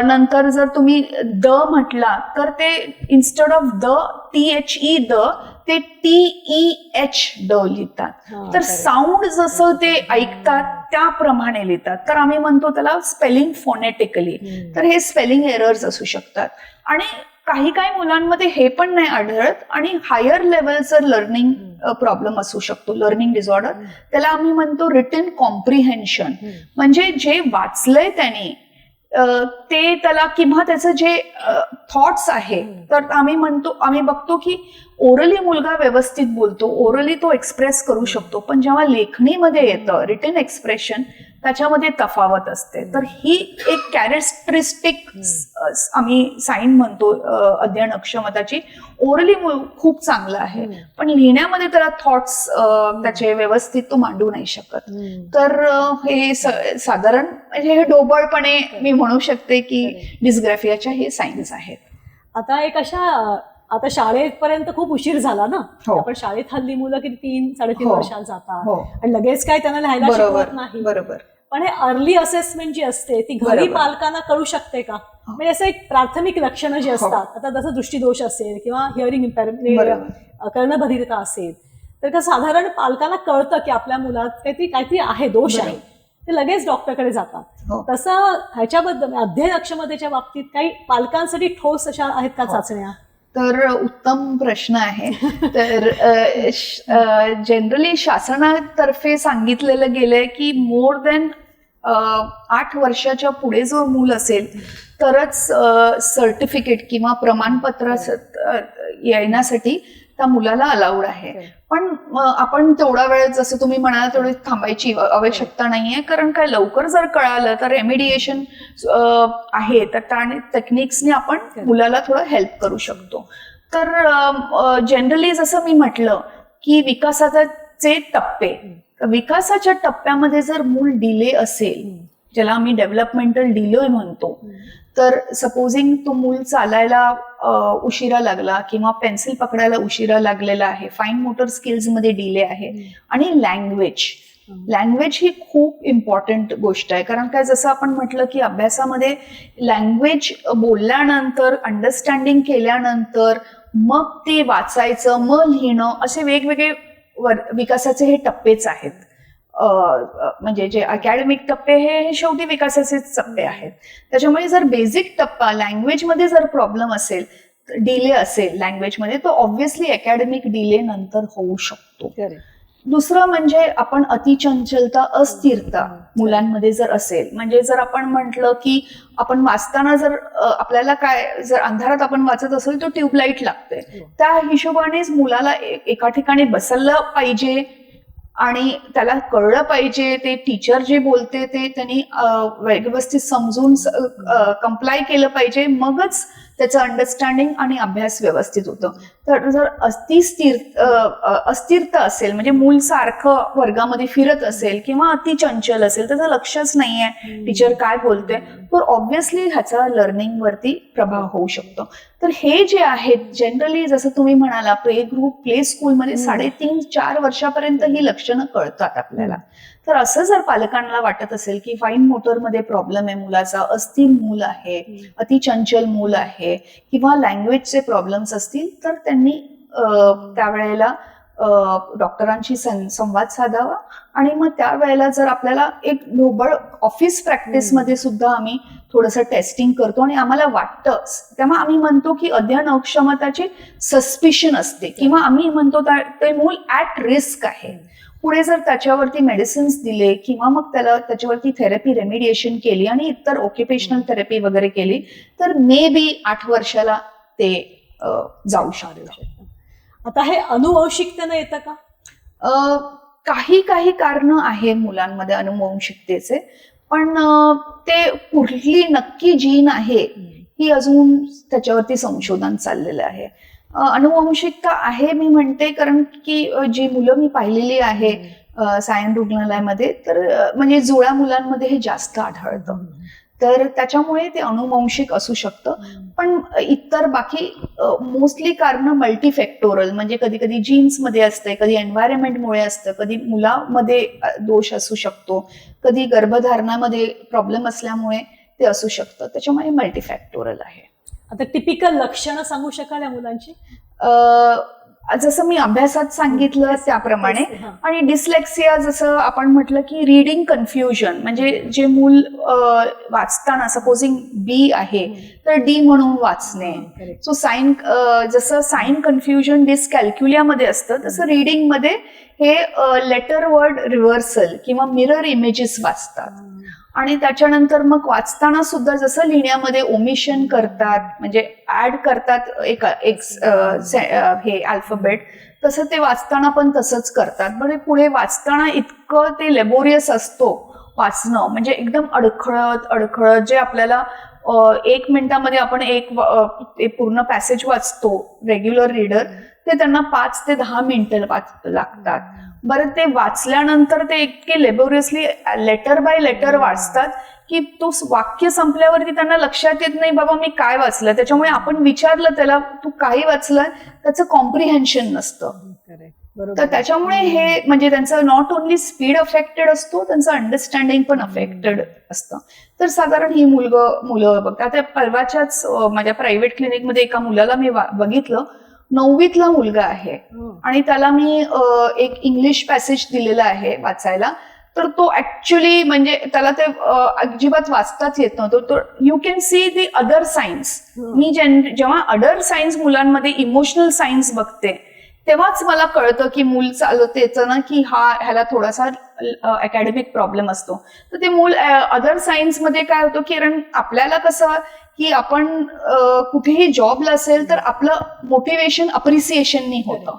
नंतर जर तुम्ही द म्हटला तर ते instead of the THE the ते TEH द लिहितात. तर साऊंड जसं ते ऐकतात त्याप्रमाणे लिहितात, तर आम्ही म्हणतो त्याला स्पेलिंग फोनेटिकली. तर हे स्पेलिंग एरर्स असू शकतात. आणि काही मुलांमध्ये हे पण नाही आढळत, आणि हायर लेवलचं लर्निंग प्रॉब्लेम असू शकतो, लर्निंग डिसऑर्डर. त्याला आम्ही म्हणतो रिटन कॉम्प्रिहेन्शन, म्हणजे जे वाचलंय त्याने ते त्याला, किंवा त्याचं जे थॉट्स आहे, तर आम्ही बघतो की ओरली मुलगा व्यवस्थित बोलतो, ओरली तो एक्सप्रेस करू शकतो, पण जेव्हा लेखणीमध्ये येतं रिटन एक्सप्रेशन त्याच्यामध्ये तफावत असते. तर ही एक कॅरेक्टरिस्टिक आम्ही साईन म्हणतो अध्ययन अक्षमताची. ओरली खूप चांगलं आहे, पण लिहिण्यामध्ये त्याला थॉट्स त्याचे व्यवस्थित तो मांडू नाही शकत. तर हे साधारण म्हणजे हे ढोबळपणे मी म्हणू शकते की डिस्ग्राफियाच्या हे साईन्स आहेत. आता एक आता शाळेपर्यंत खूप उशीर झाला ना. हो. आपण शाळेत हल्ली मुलं किती 3-3.5 हो. वर्षात जातात, हो. आणि लगेच काय त्यांना लिहायला शिकवत नाही. बरोबर. पण हे अर्ली असेसमेंट जी असते ती घरी बरोबर. पालकांना कळू शकते का? म्हणजे असं एक प्राथमिक लक्षणं जी असतात, आता जसं दृष्टीदोष असेल किंवा हिअरिंग इम्पेअरमेंट, कर्णबधिरता असेल, तर का साधारण पालकांना कळतं की आपल्या मुलात काहीतरी आहे, दोष आहे, ते लगेच डॉक्टरकडे जातात. तसं ह्याच्याबद्दल अध्ययन अक्षमतेच्या बाबतीत काही पालकांसाठी ठोस अशा आहेत का चाचण्या? तर उत्तम प्रश्न आहे. तर जनरली शासनातर्फे सांगितलेलं गेलंय की मोर दॅन 8 वर्षाच्या पुढे जो मूल असेल तरच सर्टिफिकेट किंवा प्रमाणपत्र येण्यासाठी त्या मुलाला अलाउड आहे. पण आपण तेवढा वेळ, जसं तुम्ही म्हणाला, तेवढी थांबायची आवश्यकता नाहीये, कारण काय लवकर जर कळालं तर रेमिडिएशन आहे, तर त्या टेक्निक्सने आपण मुलाला थोडं हेल्प करू शकतो. तर जनरली जसं मी म्हटलं की विकासाचे टप्पे, विकासाच्या टप्प्यामध्ये जर मूल डिले असेल, ज्याला आम्ही डेव्हलपमेंटल डिले म्हणतो, तर सपोजिंग तो मूल चालायला उशिरा लागला किंवा पेन्सिल पकडायला उशिरा लागलेला आहे, फाईन मोटर स्किल्स मध्ये डिले आहे, आणि लँग्वेज ही खूप इम्पॉर्टंट गोष्ट आहे. कारण काय, जसं आपण म्हटलं की अभ्यासामध्ये लँग्वेज बोलल्यानंतर, अंडरस्टँडिंग केल्यानंतर मग ते वाचायचं, मग लिहिणं, असे वेगवेगळे विकासाचे हे टप्पेच आहेत. म्हणजे जे अकॅडमिक टप्पे हे शेवटी विकासाचे टप्पे आहेत. त्याच्यामुळे जर बेसिक टप्पा लँग्वेजमध्ये जर प्रॉब्लेम असेल डिले असेल लँग्वेजमध्ये तो ऑब्व्हियसली अकॅडमिक डिले नंतर होऊ शकतो. दुसरं म्हणजे आपण अतिचंचलता, अस्थिरता मुलांमध्ये जर असेल, म्हणजे जर आपण म्हटलं की आपण वाचताना जर आपल्याला काय, जर अंधारात आपण वाचत असेल तर ट्यूबलाईट लागते, त्या हिशोबानेच मुलाला एका ठिकाणी बसवलं पाहिजे आणि त्याला कळलं पाहिजे, ते टीचर जे बोलते ते त्यांनी व्यवस्थित समजून कंप्लाय केलं पाहिजे, मगच त्याचं अंडरस्टँडिंग आणि अभ्यास व्यवस्थित होतं. तर जर अस्थिरता असेल, म्हणजे मूल सारखं वर्गामध्ये फिरत असेल किंवा अति चंचल असेल, त्याचं लक्षच नाहीये टीचर काय बोलते, तर ऑब्व्हियसली ह्याचा लर्निंग वरती प्रभाव होऊ शकतो. तर हे जे आहेत जनरली जसं तुम्ही म्हणाला प्ले स्कूलमध्ये 3.5-4 वर्षापर्यंत ही लक्षणं कळतात आपल्याला. तर असं जर पालकांना वाटत असेल की फाईन मोटरमध्ये प्रॉब्लेम आहे मुलाचा, अस्थिर मूल आहे, अतिचंचल मूल आहे किंवा लँग्वेजचे प्रॉब्लेम्स असतील, तर त्यांनी त्यावेळेला डॉक्टरांशी संवाद साधावा. आणि मग त्यावेळेला जर आपल्याला एक ढोबळ ऑफिस प्रॅक्टिसमध्ये सुद्धा आम्ही थोडंसं टेस्टिंग करतो आणि आम्हाला वाटतं, तेव्हा आम्ही म्हणतो की अध्ययन अक्षमताची सस्पिशन असते किंवा आम्ही म्हणतो ते मूल ऍट रिस्क आहे. पुढे जर त्याच्यावरती मेडिसिन्स दिले किंवा मग त्याच्यावरती थेरपी रेमिडिएशन केली आणि इतर ऑक्युपेशनल थेरपी वगैरे केली, तर मे बी 8 वर्षाला ते जाऊ शकतं. आता हे अनुवंशिकतेनं येतं का? काही कारणं आहे मुलांमध्ये अनुवंशिकतेचे, पण ते कुठली नक्की जीन आहे ही अजून त्याच्यावरती संशोधन चाललेलं आहे. अनुवंशिकता आहे मी म्हणते, कारण की जी मुलं मी पाहिलेली आहे सायन रुग्णालयामध्ये, तर म्हणजे जुळ्या मुलांमध्ये हे जास्त आढळतं, तर त्याच्यामुळे ते अनुवंशिक असू शकतं. पण इतर बाकी मोस्टली कारण मल्टीफॅक्टोरल, म्हणजे कधी कधी जीन्समध्ये असते, कधी एन्व्हायरमेंटमुळे असतं, कधी मुलामध्ये दोष असू शकतो, कधी गर्भधारणामध्ये प्रॉब्लेम असल्यामुळे ते असू शकतं. त्याच्यामुळे मल्टीफॅक्टोरल आहे. आता टिपिकल लक्षणं सांगू शकाल या मुलांची? जसं मी अभ्यासात सांगितलं त्याप्रमाणे. आणि डिस्लेक्सिया जसं आपण म्हटलं की रीडिंग कन्फ्युजन, म्हणजे जे मूल वाचताना सपोजिंग बी आहे तर डी म्हणून वाचणे. सो जसं साइन कन्फ्युजन डिस्कॅल्क्युलियामध्ये असतं, तसं रीडिंगमध्ये हे लेटर वर्ड रिव्हर्सल किंवा मिरर इमेजेस वाचतात. आणि त्याच्यानंतर मग वाचताना सुद्धा जसं लिहिण्यामध्ये ओमिशन करतात, म्हणजे ऍड करतात एक हे अल्फाबेट, तसं ते वाचताना पण तसंच करतात. बरं, पुढे वाचताना इतकं ते लेबोरियस असतो वाचणं, म्हणजे एकदम अडखळत जे आपल्याला 1 मिनिटामध्ये आपण पूर्ण पॅसेज वाचतो रेग्युलर रीडर, ते त्यांना 5 ते 10 मिनिटं लागतात. बरं, ते वाचल्यानंतर ते इतके लेबोरियसली लेटर बाय लेटर वाचतात की तो वाक्य संपल्यावरती त्यांना लक्षात येत नाही बाबा मी काय वाचलं. त्याच्यामुळे आपण विचारलं त्याला तू काय वाचलं, त्याचं कॉम्प्रिहेन्शन नसतं. तर त्याच्यामुळे हे म्हणजे त्यांचं नॉट ओन्ली स्पीड अफेक्टेड असतो, त्यांचं अंडरस्टँडिंग पण अफेक्टेड असतं. तर साधारण ही मुलं बघतात. आता परवाच्याच माझ्या प्रायव्हेट क्लिनिकमध्ये एका मुलाला मी बघितलं, 9वीतला मुलगा आहे आणि त्याला मी एक इंग्लिश पॅसेज दिलेला आहे वाचायला. तर तो ऍक्च्युली म्हणजे त्याला ते अजिबात वाचताच येत नव्हतं. तर you can see the other science. मी जेव्हा अदर सायन्स मुलांमध्ये इमोशनल सायन्स बघते तेव्हाच मला कळतं की मूल चालवते येतं ना की ह्याला थोडासा अकॅडमिक प्रॉब्लेम असतो. तर ते मूल अदर सायन्समध्ये काय होतं की कारण आपल्याला कसं की आपण कुठेही जॉबला असेल तर आपलं मोटिवेशन अप्रिसिएशननी होतं.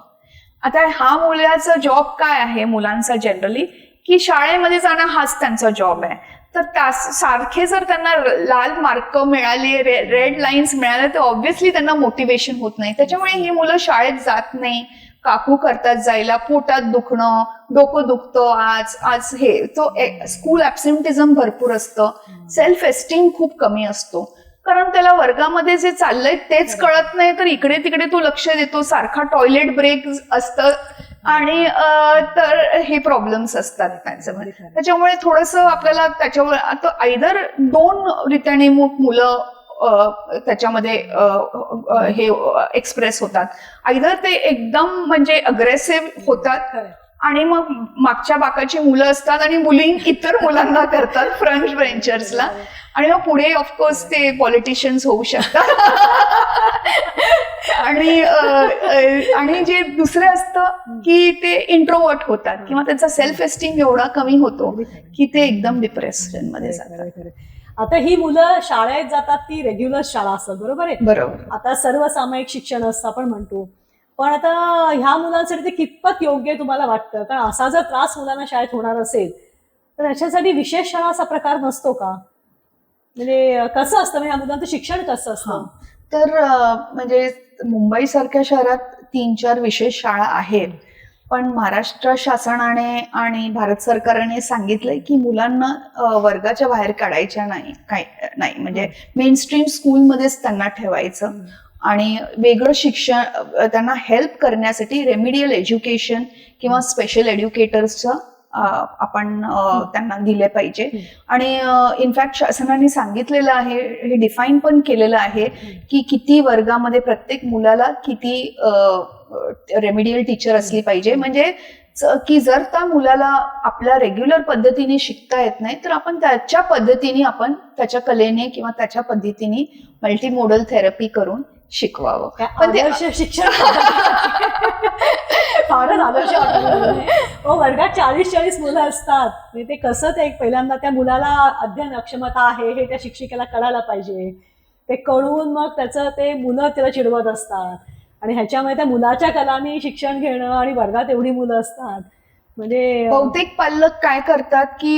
आता हा मुलाचा जॉब काय आहे मुलांचा जनरली की शाळेमध्ये जाणं हाच त्यांचा जॉब आहे. तर सारखे जर त्यांना लाल मार्क मिळाले, रेड लाईन्स मिळाले, तर ऑब्व्हियसली त्यांना मोटिवेशन होत नाही. त्याच्यामुळे ही मुलं शाळेत जात नाही, काकू करतात जायला, पोटात दुखणं, डोकं दुखतं, आज हे तो स्कूल ऍब्सेंटिझम भरपूर असतं, सेल्फ एस्टीम खूप कमी असतो. कारण त्याला वर्गामध्ये जे चाललंय तेच कळत नाही, तर इकडे तिकडे तो लक्ष देतो, सारखा टॉयलेट ब्रेक असतं आणि तर हे प्रॉब्लेम्स असतात त्यांच्यामध्ये. त्याच्यामुळे थोडंसं आपल्याला त्याच्यावर आता आयदर 2 रीत्याने मुलं त्याच्यामध्ये हे एक्सप्रेस होतात. आयदर ते एकदम म्हणजे अग्रेसिव्ह होतात आणि मग मागच्या बाकाची मुलं असतात आणि बुलिंग इतर मुलांना करतात, फ्रंट बेंचर्सला, आणि मग पुढे ऑफकोर्स ते पॉलिटिशियन्स होऊ शकतात. आणि जे दुसरं असतं की ते इंट्रोवर्ट होतात किंवा त्यांचा सेल्फ एस्टीम एवढा कमी होतो की ते एकदम डिप्रेशन मध्ये जातात. आता ही मुलं शाळेत जातात ती रेग्युलर शाळा असतात, बरोबर आहे. बरोबर. आता सर्वसामायिक शिक्षण असतं आपण म्हणतो, पण आता ह्या मुलांसाठी ते कितपत योग्य आहे तुम्हाला वाटतं? कारण असा जर त्रास मुलांना शाळेत होणार असेल तर याच्यासाठी विशेष शाळा असा प्रकार नसतो का? म्हणजे कसं असतं, म्हणजे ह्या मुलांचं शिक्षण कसं असतं? तर म्हणजे मुंबई सारख्या शहरात 3-4 विशेष शाळा आहेत, पण महाराष्ट्र शासनाने आणि भारत सरकारने सांगितलंय की मुलांना वर्गाच्या बाहेर काढायच्या नाही, म्हणजे मेन स्ट्रीम स्कूलमध्येच त्यांना ठेवायचं आणि वेगळं शिक्षण त्यांना हेल्प करण्यासाठी रेमिडियल एज्युकेशन किंवा स्पेशल एज्युकेटर्सचं आपण त्यांना दिले पाहिजे. आणि इनफॅक्ट शासनाने सांगितलेलं आहे, हे डिफाईन पण केलेलं आहे की किती वर्गामध्ये प्रत्येक मुलाला किती रेमिडियल टीचर असली पाहिजे, म्हणजे की जर त्या मुलाला आपल्या रेग्युलर पद्धतीने शिकता येत नाही तर आपण त्याच्या पद्धतीने आपण त्याच्या कलेने किंवा त्याच्या पद्धतीने मल्टीमोडल थेरपी करून शिकवावं. पण ते शिक्षण फारच आदर्श वाटतं. वर्गात 40-40 मुलं असतात, म्हणजे ते कसं ते पहिल्यांदा त्या मुलाला अध्ययन अक्षमता आहे हे त्या शिक्षिकेला कळायला पाहिजे. ते कळून मग त्याचं ते मुलं त्याला चिडवत असतात आणि ह्याच्यामुळे त्या मुलाच्या कलाने शिक्षण घेणं आणि वर्गात एवढी मुलं असतात, म्हणजे बहुतेक पालक काय करतात की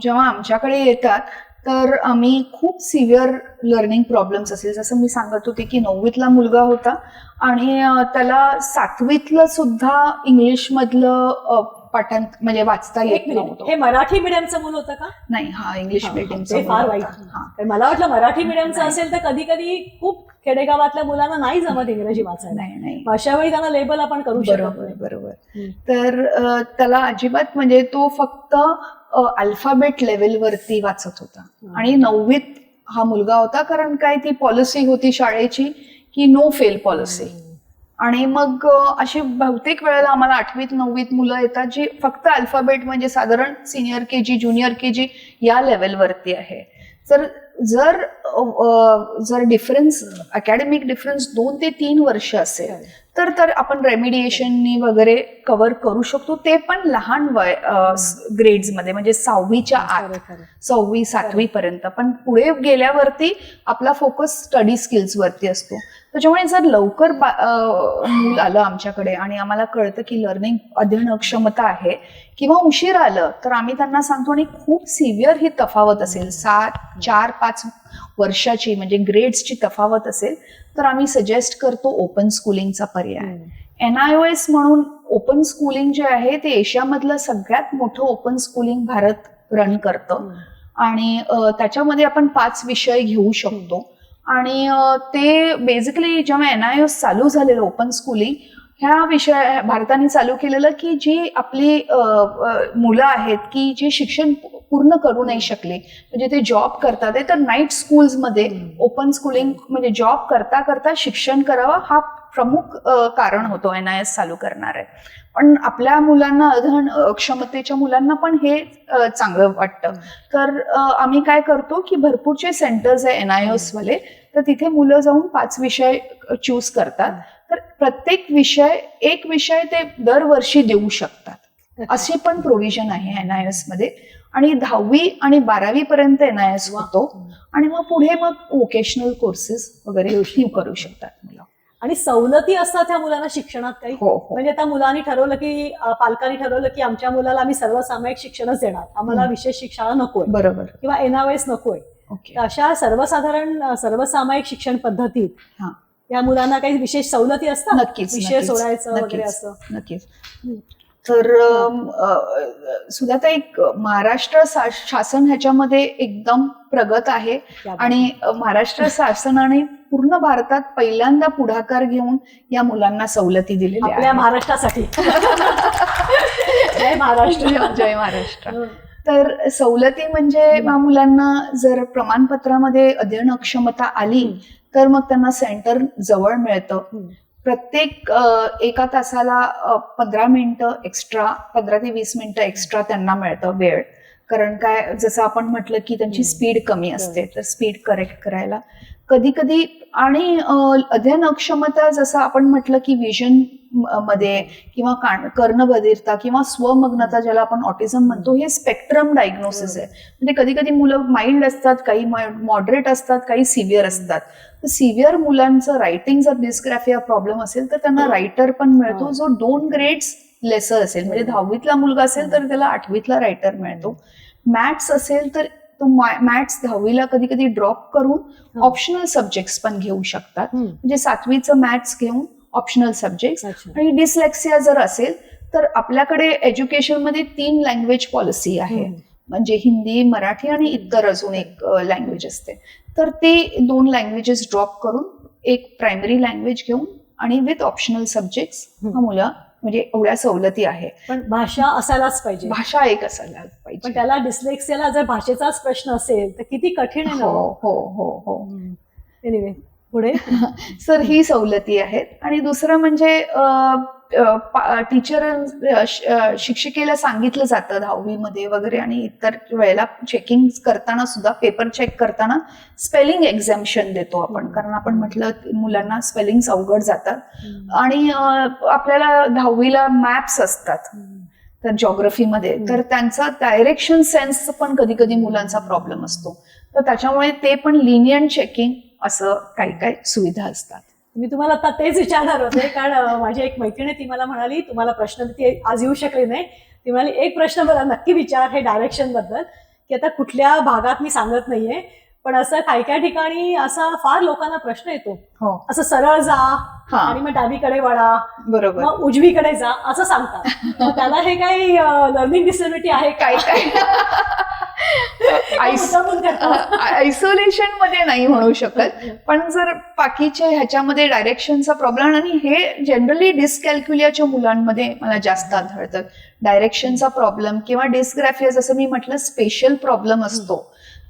जेव्हा आमच्याकडे येतात तर आम्ही खूप सिव्हिअर लर्निंग प्रॉब्लेम्स असेल, जसं मी सांगत होते की 9वीतला मुलगा होता आणि त्याला 7वीतलं सुद्धा इंग्लिश मधलं पाठांतर म्हणजे वाचता येत नव्हतं. हे मराठी मीडियमचं मुलं होतं का? नाही, हा इंग्लिश मीडियमचं. ते फार वाईट. मला वाटलं मराठी मीडियमचं असेल तर कधी कधी खूप खेडेगावातल्या मुलांना नाही जमत इंग्रजी वाचायला. नाही, अशा वेळी त्यांना लेबल आपण करू शकतो. बरोबर. तर त्याला अजिबात म्हणजे तो फक्त अल्फाबेट लेवलवरती वाचत होता आणि 9वीत हा मुलगा होता, कारण काय ती पॉलिसी होती शाळेची की नो फेल पॉलिसी. आणि मग अशी बहुतेक वेळेला आम्हाला 8वीत 9वीत मुलं येतात जी फक्त अल्फाबेट म्हणजे साधारण सिनियर केजी ज्युनियर केजी या लेवलवरती आहे. जर डिफरन्स अकॅडमिक डिफरन्स 2 ते 3 वर्ष असेल तर आपण रेमिडिएशननी वगैरे कव्हर करू शकतो, ते पण लहान ग्रेड्समध्ये, म्हणजे 6वीच्या आत, 6वी 7वी पर्यंत. पण पुढे गेल्यावरती आपला फोकस स्टडी स्किल्स वरती असतो. त्याच्यामुळे जर लवकर मूल आलं आमच्याकडे आणि आम्हाला कळतं की लर्निंग अध्ययन अक्षमता आहे किंवा उशीर आलं तर आम्ही त्यांना सांगतो, आणि खूप सिव्हिअर ही तफावत असेल 4-5 वर्षाची म्हणजे ग्रेड्सची तफावत असेल तर आम्ही सजेस्ट करतो ओपन स्कूलिंगचा पर्याय. NIOS म्हणून ओपन स्कूलिंग जे आहे ते एशियामधलं सगळ्यात मोठं ओपन स्कूलिंग भारत रन करतं आणि त्याच्यामध्ये आपण 5 विषय घेऊ शकतो. आणि ते बेसिकली जेव्हा NIOS चालू झालेलं ओपन स्कूलिंग ह्या विषय भारताने चालू केलेलं की जी आपली मुलं आहेत की जे शिक्षण पूर्ण करू नाही शकले, म्हणजे ते जॉब करतात, तर नाईट स्कूल्समध्ये ओपन स्कूलिंग म्हणजे जॉब करता करता शिक्षण करावं हा प्रमुख कारण होतो NIOS चालू करणार आहे. पण आपल्या मुलांना अध्ययन क्षमतेच्या मुलांना पण हे चांगलं वाटतं. तर आम्ही काय करतो की भरपूरचे सेंटर्स आहे NIOS वाले, तर तिथे मुलं जाऊन 5 विषय चूज करतात. तर प्रत्येक एक विषय ते दरवर्षी देऊ शकतात, अशी पण प्रोव्हिजन आहे NIOS मध्ये. आणि 10वी आणि 12वी पर्यंत NIOS होतो आणि मग पुढे मग वोकेशनल कोर्सेस वगैरे करू शकतात मुलं. आणि सवलती असतात त्या मुलांना शिक्षणात काही? म्हणजे आता मुलांनी ठरवलं की पालकांनी ठरवलं की आमच्या मुलाला आम्ही सर्वसामायिक शिक्षणच देणार, आम्हाला विशेष शिक्षण नकोय, बरोबर, किंवा NIOS नकोय. अशा सर्वसाधारण सर्वसामायिक शिक्षण पद्धतीत या मुलांना काही विशेष सवलती असतात? नक्कीच, विषय सोडायचं वगैरे असं? नक्कीच. तर सुधाताई, महाराष्ट्र शासन ह्याच्यामध्ये एकदम प्रगत आहे आणि महाराष्ट्र शासनाने पूर्ण भारतात पहिल्यांदा पुढाकार घेऊन या मुलांना सवलती दिलेल्या आहेत. आपल्या महाराष्ट्रासाठी जय महाराष्ट्र. जय महाराष्ट्र. तर सवलती म्हणजे मुलांना जर प्रमाणपत्रामध्ये अध्ययन अक्षमता आली तर मग त्यांना सेंटर जवळ मिळतं. प्रत्येक एका तासाला 15 मिनिटं एक्स्ट्रा, 15 ते 20 मिनिटं एक्स्ट्रा त्यांना मिळतं वेळ, कारण काय, जसं आपण म्हटलं की त्यांची स्पीड कमी असते, तर स्पीड करेक्ट करायला कधी कधी. आणि अध्ययन अक्षमता जसं आपण म्हटलं की विजन मध्ये किंवा कर्णबधिरता किंवा स्वमग्नता ज्याला आपण ऑटिझम म्हणतो, हे स्पेक्ट्रम डायग्नोसिस आहे. म्हणजे कधी कधी मुलं माइल्ड असतात, काही मॉडरेट असतात, काही सिव्हिअर असतात. तर सिव्हिअर मुलांचं रायटिंग जर डिस्ग्राफिया प्रॉब्लेम असेल तर त्यांना रायटर पण मिळतो जो 2 ग्रेड्स लेसर असेल. म्हणजे 10वीतला मुलगा असेल तर त्याला 8वीतला रायटर मिळतो. मॅथ्स असेल तर तो मॅथ्स 10वीला कधी कधी ड्रॉप करून ऑप्शनल सब्जेक्ट्स पण घेऊ शकतात. म्हणजे 7वीचं मॅथ्स घेऊन ऑप्शनल सब्जेक्ट्स. आणि डिस्लेक्सिया जर असेल तर आपल्याकडे एज्युकेशनमध्ये 3 लँग्वेज पॉलिसी आहे. म्हणजे हिंदी, मराठी आणि इतर अजून एक लँग्वेज असते. तर ते 2 लँग्वेजेस ड्रॉप करून एक प्रायमरी लँग्वेज घेऊन आणि विथ ऑप्शनल सब्जेक्ट्स हा मुलं, म्हणजे एवढ्या सवलती आहे. पण भाषा असायलाच पाहिजे, भाषा एक असायला पाहिजे. पण त्याला डिस्लेक्सियाला जर भाषेचाच प्रश्न असेल तर किती कठीण आहे ना. हो हो हो हो. एनिवे, पुढे सर ही सवलती आहेत. आणि दुसरं म्हणजे टीचर शिक्षिकेला सांगितलं जातं 10वीमध्ये वगैरे आणि इतर वेळेला चेकिंग करताना सुद्धा, पेपर चेक करताना स्पेलिंग एक्झॅम्पशन देतो आपण. कारण आपण म्हटलं मुलांना स्पेलिंग अवघड जातात. आणि आपल्याला 10वीला मॅप्स असतात तर जॉग्रफीमध्ये, तर त्यांचा डायरेक्शन सेन्स पण कधी कधी मुलांचा प्रॉब्लेम असतो. तर त्याच्यामुळे ते पण लिनियंट चेकिंग असं काही काही सुविधा असतात. मी तुम्हाला आता तेच विचारणार होते, कारण माझी एक मैत्रिणी ती मला म्हणाली तुम्हाला प्रश्न, ती आज येऊ शकली नाही, ती म्हणाली एक प्रश्न मला नक्की विचार हे डायरेक्शन बद्दल, की आता कुठल्या भागात मी सांगत नाहीये, पण असं काही ठिकाणी असा फार लोकांना प्रश्न येतो, असं सरळ जा आणि मग डावीकडे वळा, बरोबर, मग उजवीकडे जा असं सांगतात. मग त्याला हे काही लर्निंग डिसेबिलिटी आहे काय काय आयसोलेशन मध्ये नाही म्हणू शकत, पण जर बाकीचे ह्याच्यामध्ये डायरेक्शनचा प्रॉब्लेम, आणि हे जनरली डिस्कॅल्क्युलियाच्या मुलांमध्ये मला जास्त आढळतं. डायरेक्शनचा प्रॉब्लेम किंवा डिस्ग्राफिया, जसं मी म्हटलं स्पेशल प्रॉब्लेम असतो.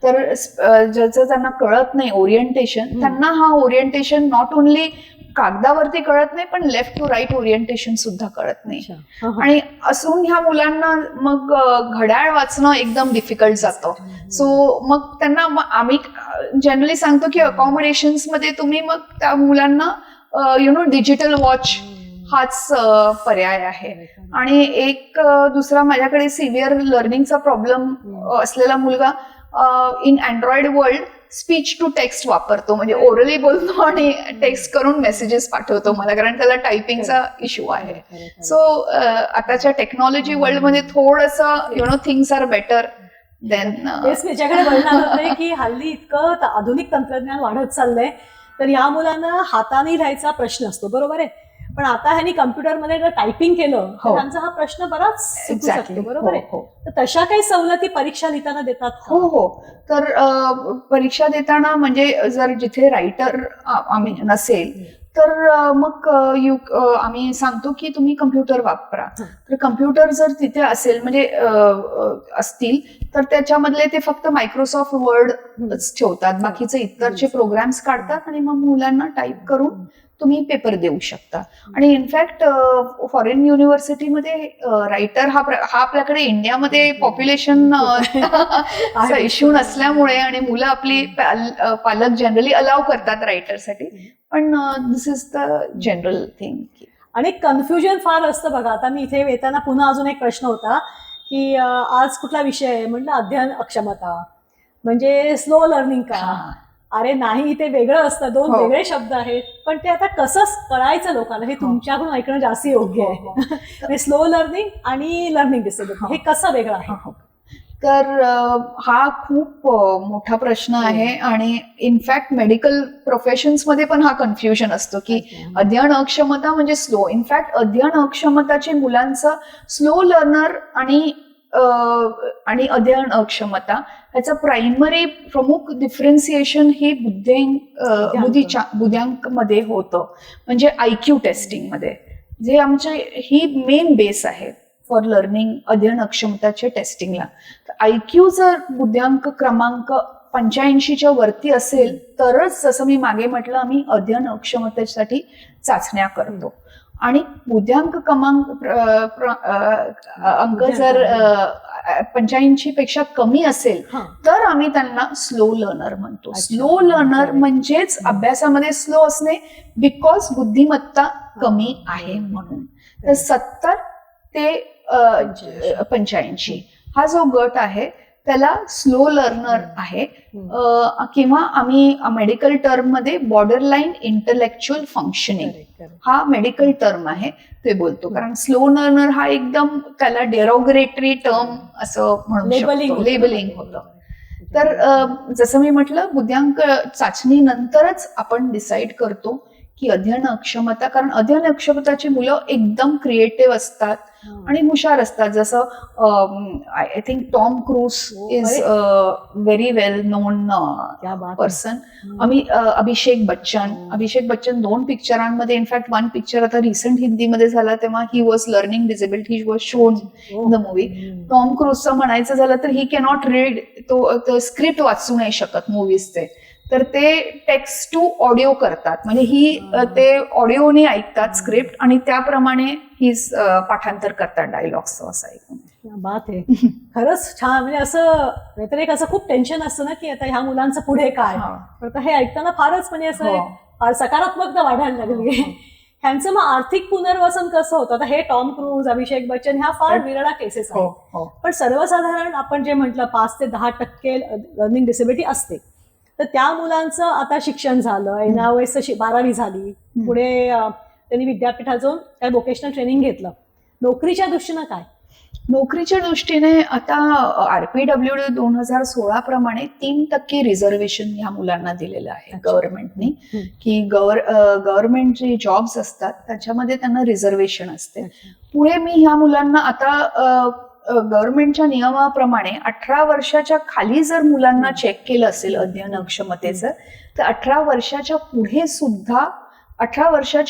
तर ज्याचं त्यांना कळत नाही ओरिएंटेशन, त्यांना हा ओरिएंटेशन नॉट ओनली कागदावरती कळत नाही, पण लेफ्ट टू राईट ओरिएंटेशन सुद्धा कळत नाही. आणि असून ह्या मुलांना मग घड्याळ वाचणं एकदम डिफिकल्ट जातं. सो मग त्यांना आम्ही जनरली सांगतो की अकॉमोडेशन्स मध्ये तुम्ही मग त्या मुलांना डिजिटल वॉच हाच पर्याय आहे. आणि एक दुसरा, माझ्याकडे सिव्हिअर लर्निंगचा प्रॉब्लेम असलेला मुलगा in Android world speech to text वापरतो. म्हणजे ओरली बोलतो आणि टेक्स्ट करून मेसेजेस पाठवतो मला, कारण त्याला टायपिंगचा इश्यू आहे. सो आताच्या टेक्नॉलॉजी वर्ल्ड मध्ये थोडंसं थिंग्स आर बेटर देन. तेच त्याच्याकडे बघणार होते की हल्ली इतकं आधुनिक तंत्रज्ञान वाढत चाललंय, तर या मुलांना हाताने लिहायचा प्रश्न असतो, बरोबर आहे. पण आता ह्यांनी कम्प्युटरमध्ये जर टायपिंग केलं तर त्यांचा हा प्रश्न बराच सुटू शकतो, बरोबर आहे. तर तशा काही सवलती परीक्षा लिहिताना देतात? हो हो. तर परीक्षा देताना म्हणजे जर जिथे रायटर आम्ही नसेल तर मग आम्ही सांगतो की तुम्ही कम्प्युटर वापरा. तर कम्प्युटर जर तिथे असेल, म्हणजे असतील, तर त्याच्यामधले ते फक्त मायक्रोसॉफ्ट वर्ड ठेवतात, बाकीचे इतरचे प्रोग्राम्स काढतात आणि मग मुलांना टाईप करून तुम्ही पेपर देऊ शकता. आणि इनफॅक्ट फॉरेन युनिव्हर्सिटीमध्ये रायटर हा आपल्याकडे इंडियामध्ये पॉप्युलेशन इश्यू नसल्यामुळे, आणि मुलं आपली पालक जनरली अलाव करतात रायटरसाठी, पण दिस इज द जनरल थिंग. आणि कन्फ्युजन फार असतं बघा. आता मी इथे येताना पुन्हा अजून एक प्रश्न होता की आज कुठला विषय आहे, म्हटलं अध्ययन अक्षमता म्हणजे स्लो लर्निंग का? अरे नाही, ते वेगळं असतं, 2 वेगळे शब्द आहेत. पण ते आता कसं कळायचं लोकांना, हे तुमच्याकडून ऐकणं जास्त योग्य आहे. स्लो लर्निंग आणि लर्निंग डिसेबिलिटी हे कसं वेगळं आहे? तर हा खूप मोठा प्रश्न आहे. आणि इनफॅक्ट मेडिकल प्रोफेशन्समध्ये पण हा कन्फ्युजन असतो की अध्ययन अक्षमता म्हणजे स्लो. इनफॅक्ट अध्ययन अक्षमताचे मुलांचं स्लो लर्नर आणि अध्ययन अक्षमता ह्याचं प्रायमरी प्रमुख डिफरन्सिएशन हे बुद्ध्यांक मध्ये होतं. म्हणजे IQ टेस्टिंग मध्ये, जे आमचे ही मेन बेस आहे फॉर लर्निंग अध्ययन अक्षमताच्या टेस्टिंगला. IQ जर बुद्ध्यांक क्रमांक 85च्या वरती असेल तरच, जसं मी मागे म्हटलं, आम्ही अध्ययन अक्षमतेसाठी चाचण्या करतो. आणि बुद्ध्यांक क्रमांक अंक जर 85 पेक्षा कमी असेल हा. तर आम्ही त्यांना स्लो लर्नर म्हणतो. अच्छा. स्लो लर्नर म्हणजेच अभ्यासामध्ये स्लो असणे बिकॉज बुद्धिमत्ता कमी आहे म्हणून. तर 70 ते 85 हा जो गट आहे त्याला स्लो लर्नर आहे, किंवा आम्ही मेडिकल टर्म मध्ये बॉर्डरलाईन इंटलेक्च्युअल फंक्शनिंग हा मेडिकल टर्म आहे ते बोलतो. कारण स्लो लर्नर हा एकदम त्याला डेरोगरेटरी टर्म असं म्हणू शकतो, लेबलिंग होतं. तर जसं मी म्हटलं, बुद्ध्यांक चाचणी नंतरच आपण डिसाईड करतो की अध्ययन अक्षमता, कारण अध्ययन अक्षमताची मुलं एकदम क्रिएटिव्ह असतात आणि हुशार असतात. जसं I think Tom Cruise is very well known person. Abhishek Bachchan 2 पिक्चरांमध्ये, इनफॅक्ट 1 पिक्चर आता रिसेंट हिंदीमध्ये झाला तेव्हा he was learning disability, he was shown in the movie. Tom क्रूजचं म्हणायचं झालं तर ही कॅनॉट रीड, तो स्क्रिप्ट वाचू नाही शकत मूवीजचे, तर ते टेक्स्ट टू ऑडिओ करतात. म्हणजे ते ऑडिओने ऐकतात स्क्रिप्ट आणि त्याप्रमाणे ही पाठांतर करतात डायलॉग्सचं, असं ऐकून. बात आहे. खरंच छान. म्हणजे असं नाहीतर एक असं खूप टेन्शन असतं ना की आता ह्या मुलांचं पुढे काय. तर हे ऐकताना फारच म्हणजे असं फार सकारात्मकता वाढायला लागली. ह्यांचं मग आर्थिक पुनर्वसन कसं होतं? आता हे टॉम क्रूज, अभिषेक बच्चन ह्या फार विरळा केसेस आहेत, पण सर्वसाधारण आपण जे म्हटलं 5 ते 10% लर्निंग डिसेबिलिटी असते, तर त्या मुलांचं आता शिक्षण झालं, NIOS 12वी झाली, पुढे त्यांनी विद्यापीठात जाऊन काय व्होकेशनल ट्रेनिंग घेतलं. नोकरीच्या दृष्टीनं काय? नोकरीच्या दृष्टीने आता RPWD 2016 प्रमाणे 3% रिझर्वेशन ह्या मुलांना दिलेलं आहे गव्हर्नमेंटनी, की गव्हर्नमेंट जे जॉब्स असतात त्याच्यामध्ये त्यांना रिझर्वेशन असते. पुढे मी ह्या मुलांना आता गव्हर्नमेंटच्या नियमाप्रमाणे 18 वर्षाच्या खाली जर मुलांना चेक केलं असेल अध्ययन अक्षमतेचं, तर 18 वर्षाच्या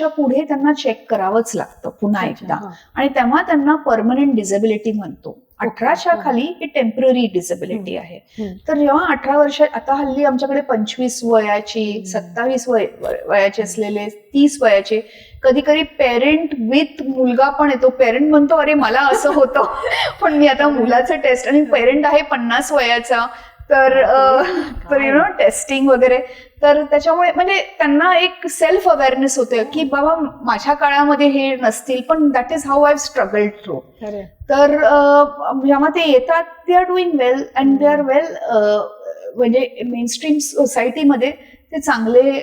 पुढे त्यांना चेक करावंच लागतं पुन्हा एकदा, आणि तेव्हा त्यांना परमनंट डिसेबिलिटी म्हणतो. 18च्या खाली ही टेम्पररी डिसेबिलिटी आहे. तर जेव्हा 18 वर्ष, आता हल्ली आमच्याकडे 25 वयाची, 27 वयाचे असलेले, 30 वयाचे, कधी कधी पेरेंट विथ मुलगा पण येतो. पेरेंट म्हणतो अरे मला असं होतं पण मी आता मुलाचं टेस्ट, आणि पेरेंट आहे 50 वयाचा, तर टेस्टिंग वगैरे. तर त्याच्यामुळे म्हणजे त्यांना एक सेल्फ अवेअरनेस होते की बाबा माझ्या काळामध्ये हे नसतील, पण that is how I struggled through. तर जेव्हा ते येतात, they are doing well and they are well, म्हणजे मेनस्ट्रीम सोसायटीमध्ये ते चांगले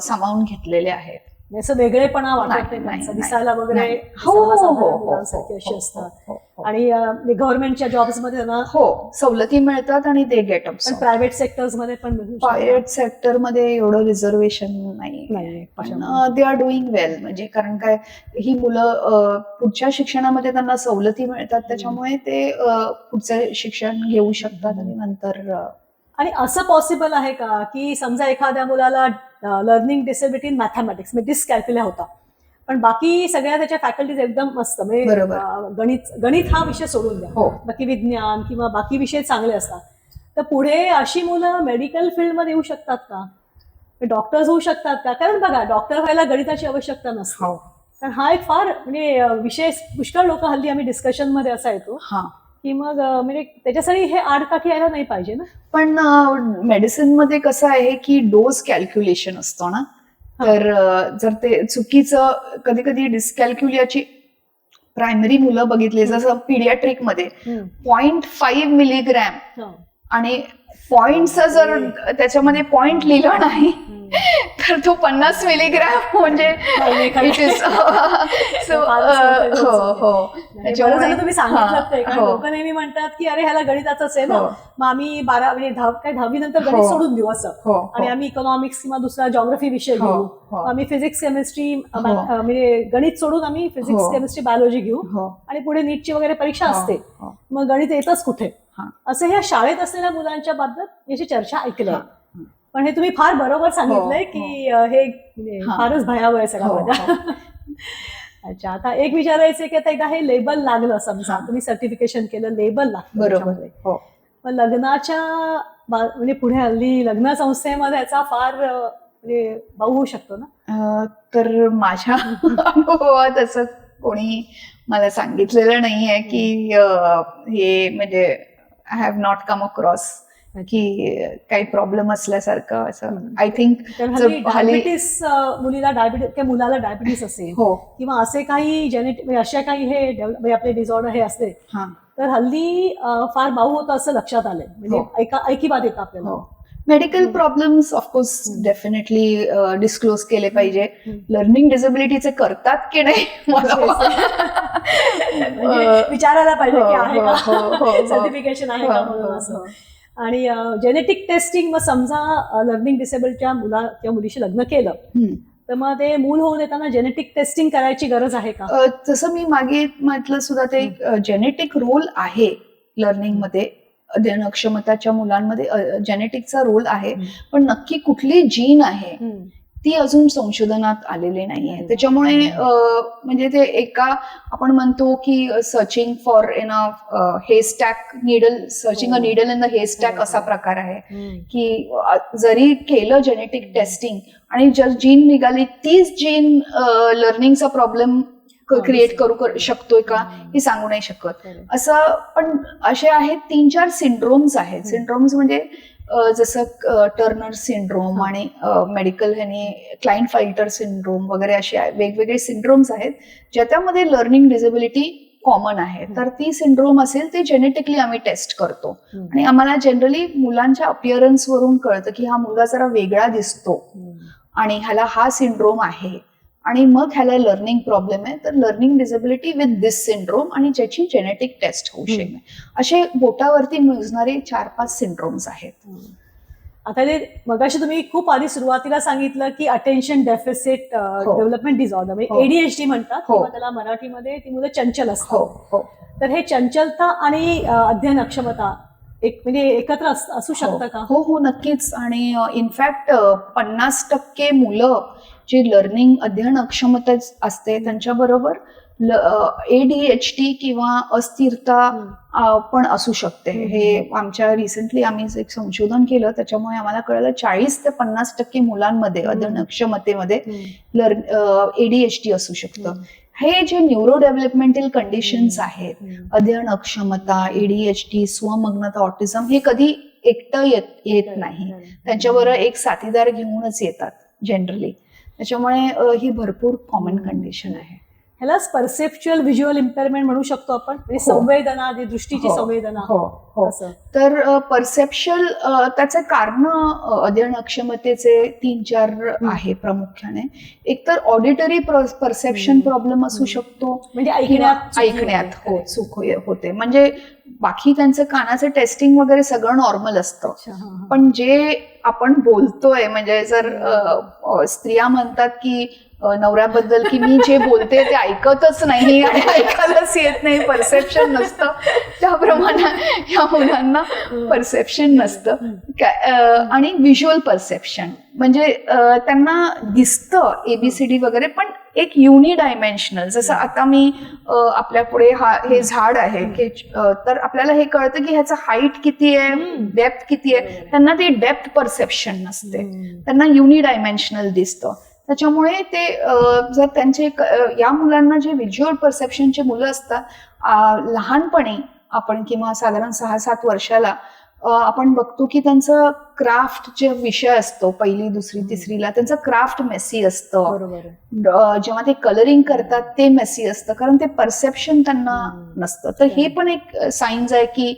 सामावून घेतलेले आहेत. असं वेगळेपणा वाटत नाही, दिसायला वगैरे मुलांसारखे असे असतात. आणि गव्हर्नमेंटच्या जॉब्स मध्ये त्यांना सवलती मिळतात आणि ते गेट अप. पण प्रायव्हेट सेक्टर्स मध्ये पण, प्रायव्हेट सेक्टर मध्ये एवढं रिझर्वेशन नाही, पण दे आर डुईंग वेल. म्हणजे कारण काय, ही मुलं पुढच्या शिक्षणामध्ये त्यांना सवलती मिळतात, त्याच्यामुळे ते पुढचं शिक्षण घेऊ शकतात आणि नंतर. आणि असं पॉसिबल आहे का की समजा एखाद्या मुलाला लर्निंग डिसेबिलिटी इन मॅथमॅटिक्स म्हणजे डिस्कॅल्क्युल्या होता, पण बाकी सगळ्या त्याच्या फॅकल्टीज एकदम मस्त, म्हणजे गणित हा विषय सोडून द्या, बाकी विज्ञान किंवा बाकी विषय चांगले असतात, तर पुढे अशी मुलं मेडिकल फील्डमध्ये येऊ शकतात का? डॉक्टर्स होऊ शकतात का? कारण बघा, डॉक्टर व्हायला गणिताची आवश्यकता नसते. कारण हा एक फार म्हणजे विषय, पुष्कळ लोक हल्ली आम्ही डिस्कशन मध्ये असा येतो की मग म्हणजे त्याच्यासाठी हे आडकाठी यायला नाही पाहिजे ना. पण मेडिसिन मध्ये कसं आहे की डोस कॅल्क्युलेशन असतो ना, तर जर ते चुकीचं, कधी कधी डिस्कॅल्क्युलियाची प्रायमरी मुलं बघितली, जसं पीडियाट्रिक मध्ये 0.5 मिलीग्रॅम आणि पॉइंटचं जर त्याच्यामध्ये पॉइंट लिहिलं नाही तर तो 50 मिलीग्रॅम म्हणजे इट इज. तुम्ही सांगितलं, लोक नेहमी म्हणतात की अरे ह्याला गणिताचंच आहे ना, मग आम्ही 10वी नंतर गणित सोडून देऊ असं, आणि आम्ही इकॉनॉमिक्स किंवा दुसरा जॉग्रफी विषय घेऊ, आम्ही फिजिक्स केमिस्ट्री म्हणजे गणित सोडून आम्ही फिजिक्स केमिस्ट्री बायोलॉजी घेऊ, आणि पुढे नीटची वगैरे परीक्षा असते, मग गणित येतच कुठे, असं ह्या शाळेत असलेल्या मुलांच्या बाबतीत याची चर्चा ऐकल्या. पण हे तुम्ही फार बरोबर सांगितलंय की हे फारच भयावह आहे सगळं. अच्छा, आता एक विचारायचं की आता एकदा हे लेबल लागलं, समजा तुम्ही सर्टिफिकेशन केलं, लेबल लागलं, बरोबर, मग लग्नाच्या म्हणजे पुढे हल्ली लग्न संस्थेमध्ये याचा फार म्हणजे भाऊ होऊ शकतो ना. तर माझ्या अनुभवात असं कोणी मला सांगितलेलं नाहीये की हे म्हणजे I have not come across की काही प्रॉब्लेम असल्यासारखं असं. आय थिंक तर हल्ली डायबिटीस मुलीला डायबिटीस किंवा मुलाला डायबिटीस असेल हो किंवा असे काही जेनेटिक म्हणजे अशा काही हे म्हणजे आपले डिसऑर्डर हे असते, हा तर हल्ली फार बाऊ होतं असं लक्षात आलंय. म्हणजे ऐकी बात येतं आपल्याला. हो. Medical problems of course definitely disclose केले पाहिजे. लर्निंग डिसेबिलिटीचे करतात की नाही मला म्हणजे विचारायला पाहिजे की आहे हो, हो, हो, का हो. सर्टिफिकेशन आहे का म्हणून असं. आणि जेनेटिक टेस्टिंग, मग समजा लर्निंग डिसेबलच्या मुला किंवा मुलीशी लग्न केलं तर मग ते मूल होऊन येताना जेनेटिक टेस्टिंग करायची गरज आहे का? जसं मी मागे म्हटलं सुद्धा ते जेनेटिक रोल आहे लर्निंग मध्ये. अध्ययन अक्षमताच्या मुलांमध्ये जेनेटिकचा रोल आहे, पण नक्की कुठली जीन आहे ती अजून संशोधनात आलेली नाहीये. त्याच्यामुळे म्हणजे ते एका आपण म्हणतो की searching for in a haystack needle, searching a needle in the haystack असा प्रकार आहे की जरी केलं जेनेटिक टेस्टिंग आणि जर जीन निघाली तीच जीन लर्निंगचा प्रॉब्लेम क्रिएट करू शकतोय का हे सांगू नाही शकत असं. पण असे आहेत 3-4 सिंड्रोम्स आहेत. सिंड्रोम्स म्हणजे जसं टर्नर सिंड्रोम आणि मेडिकल ह्याने क्लाइनफेल्टर सिंड्रोम वगैरे असे वेगवेगळे सिंड्रोम्स आहेत ज्याच्यामध्ये लर्निंग डिसेबिलिटी कॉमन आहे. तर ती सिंड्रोम असेल ते जेनेटिकली आम्ही टेस्ट करतो आणि आम्हाला जनरली मुलांच्या अपिअरन्स वरून कळतं की हा मुलगा जरा वेगळा दिसतो आणि ह्याला हा सिंड्रोम आहे आणि मग ह्याला लर्निंग प्रॉब्लेम आहे, तर learning disability with this syndrome आणि ज्याची जेनेटिक टेस्ट होऊ शकते. असे बोटावरती मोजणारे 4-5 सिंड्रोम्स आहेत. आता ते मगाशी तुम्ही खूप आधी सुरुवातीला सांगितलं की अटेन्शन डेफिसिट डेव्हलपमेंट डिसऑर्डर म्हणजे ADHD म्हणतात किंवा त्याला मराठीमध्ये ती मुलं चंचल असतात. तर हे चंचलता आणि अध्ययन अक्षमता एक म्हणजे एकत्र असू शकतं का? हो हो नक्कीच. आणि इनफॅक्ट 50% मुलं जी लर्निंग अध्ययन अक्षमता असते त्यांच्याबरोबर ADHD किंवा अस्थिरता पण असू शकते. हे आमच्या रिसेंटली आम्ही एक संशोधन केलं त्याच्यामुळे आम्हाला कळलं 40 ते 50% मुलांमध्ये अध्ययन अक्षमतेमध्ये ADHD असू शकतं. हे जे न्यूरो डेव्हलपमेंटल कंडिशन्स आहेत, अध्ययन अक्षमता, ADHD, स्वमग्नता, ऑटिझम, हे कधी एकटं येत नाही. त्यांच्याबरोबर एक साथीदार घेऊनच येतात जनरली. त्याच्यामुळे ही भरपूर कॉमन कंडिशन आहे. ह्यालाच परसेप्च्युअल व्हिज्युअल इम्पेअरमेंट म्हणू शकतो आपण, संवेदना, दृष्टीची संवेदना. तर परसेप्शन त्याचे कारण अध्ययन अक्षमतेचे 3-4 आहे प्रामुख्याने. एक तर ऑडिटरी परसेप्शन प्रॉब्लेम असू शकतो, म्हणजे ऐकण्यात चूक होते. म्हणजे बाकी त्यांचं कानाचं टेस्टिंग वगैरे सगळं नॉर्मल असतं, पण जे आपण बोलतोय म्हणजे जर स्त्रिया म्हणतात की नवऱ्याबद्दल की मी जे बोलते ते ऐकतच नाही आणि ऐकायलाच येत नाही, परसेप्शन नसतं, त्याप्रमाणे या मुलांना परसेप्शन नसतं. आणि व्हिज्युअल परसेप्शन म्हणजे त्यांना दिसतं ABCD वगैरे, पण एक युनिडायमेन्शनल. जसं आता मी आपल्या पुढे हे झाड आहे तर आपल्याला हे कळतं की ह्याचं हाईट किती आहे, डेप्थ किती आहे. त्यांना ती डेप्थ परसेप्शन नसते, त्यांना युनिडायमेन्शनल दिसतं. त्याच्यामुळे ते जर त्यांचे या मुलांना जे व्हिज्युअल परसेप्शनचे मुलं असतात लहानपणी आपण किंवा साधारण 6-7 वर्षाला आपण बघतो की त्यांचं क्राफ्ट जे विषय असतो 1ली, 2री, 3रीला त्यांचं क्राफ्ट मेसी असतं. जेव्हा ते कलरिंग करतात ते मेसी असतं, कारण ते परसेप्शन त्यांना नसतं. तर हे पण एक साइन्स आहे की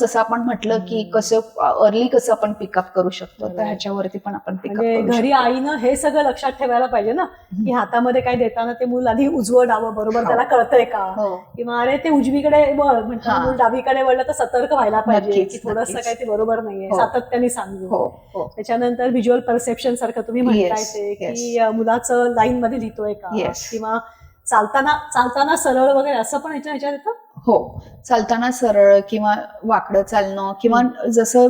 जसं आपण म्हटलं की कसं अर्ली कसं आपण पिकअप करू शकतो, तर ह्याच्यावरती पण आपण पिकअप करू शकतो. घरी आईनं हे सगळं लक्षात ठेवायला पाहिजे ना की हातामध्ये काय देताना ते मूल आधी उजवं डावं बरोबर त्याला कळतंय का, किंवा अरे ते उजवीकडे वळ म्हणतात मूल डावीकडे वळलं तर सतर्क व्हायला पाहिजे की थोडंसं काय ते बरोबर नाहीये, सातत्याने सांगू. त्याच्यानंतर व्हिज्युअल परसेप्शन सारखं तुम्ही म्हणताय ते की मुलाचं लाईन मध्ये लिहितोय का, किंवा चालताना सरळ वगैरे असं पण ह्याच्यात येतं. चालताना सरळ किंवा वाकडं चालणं, किंवा जसं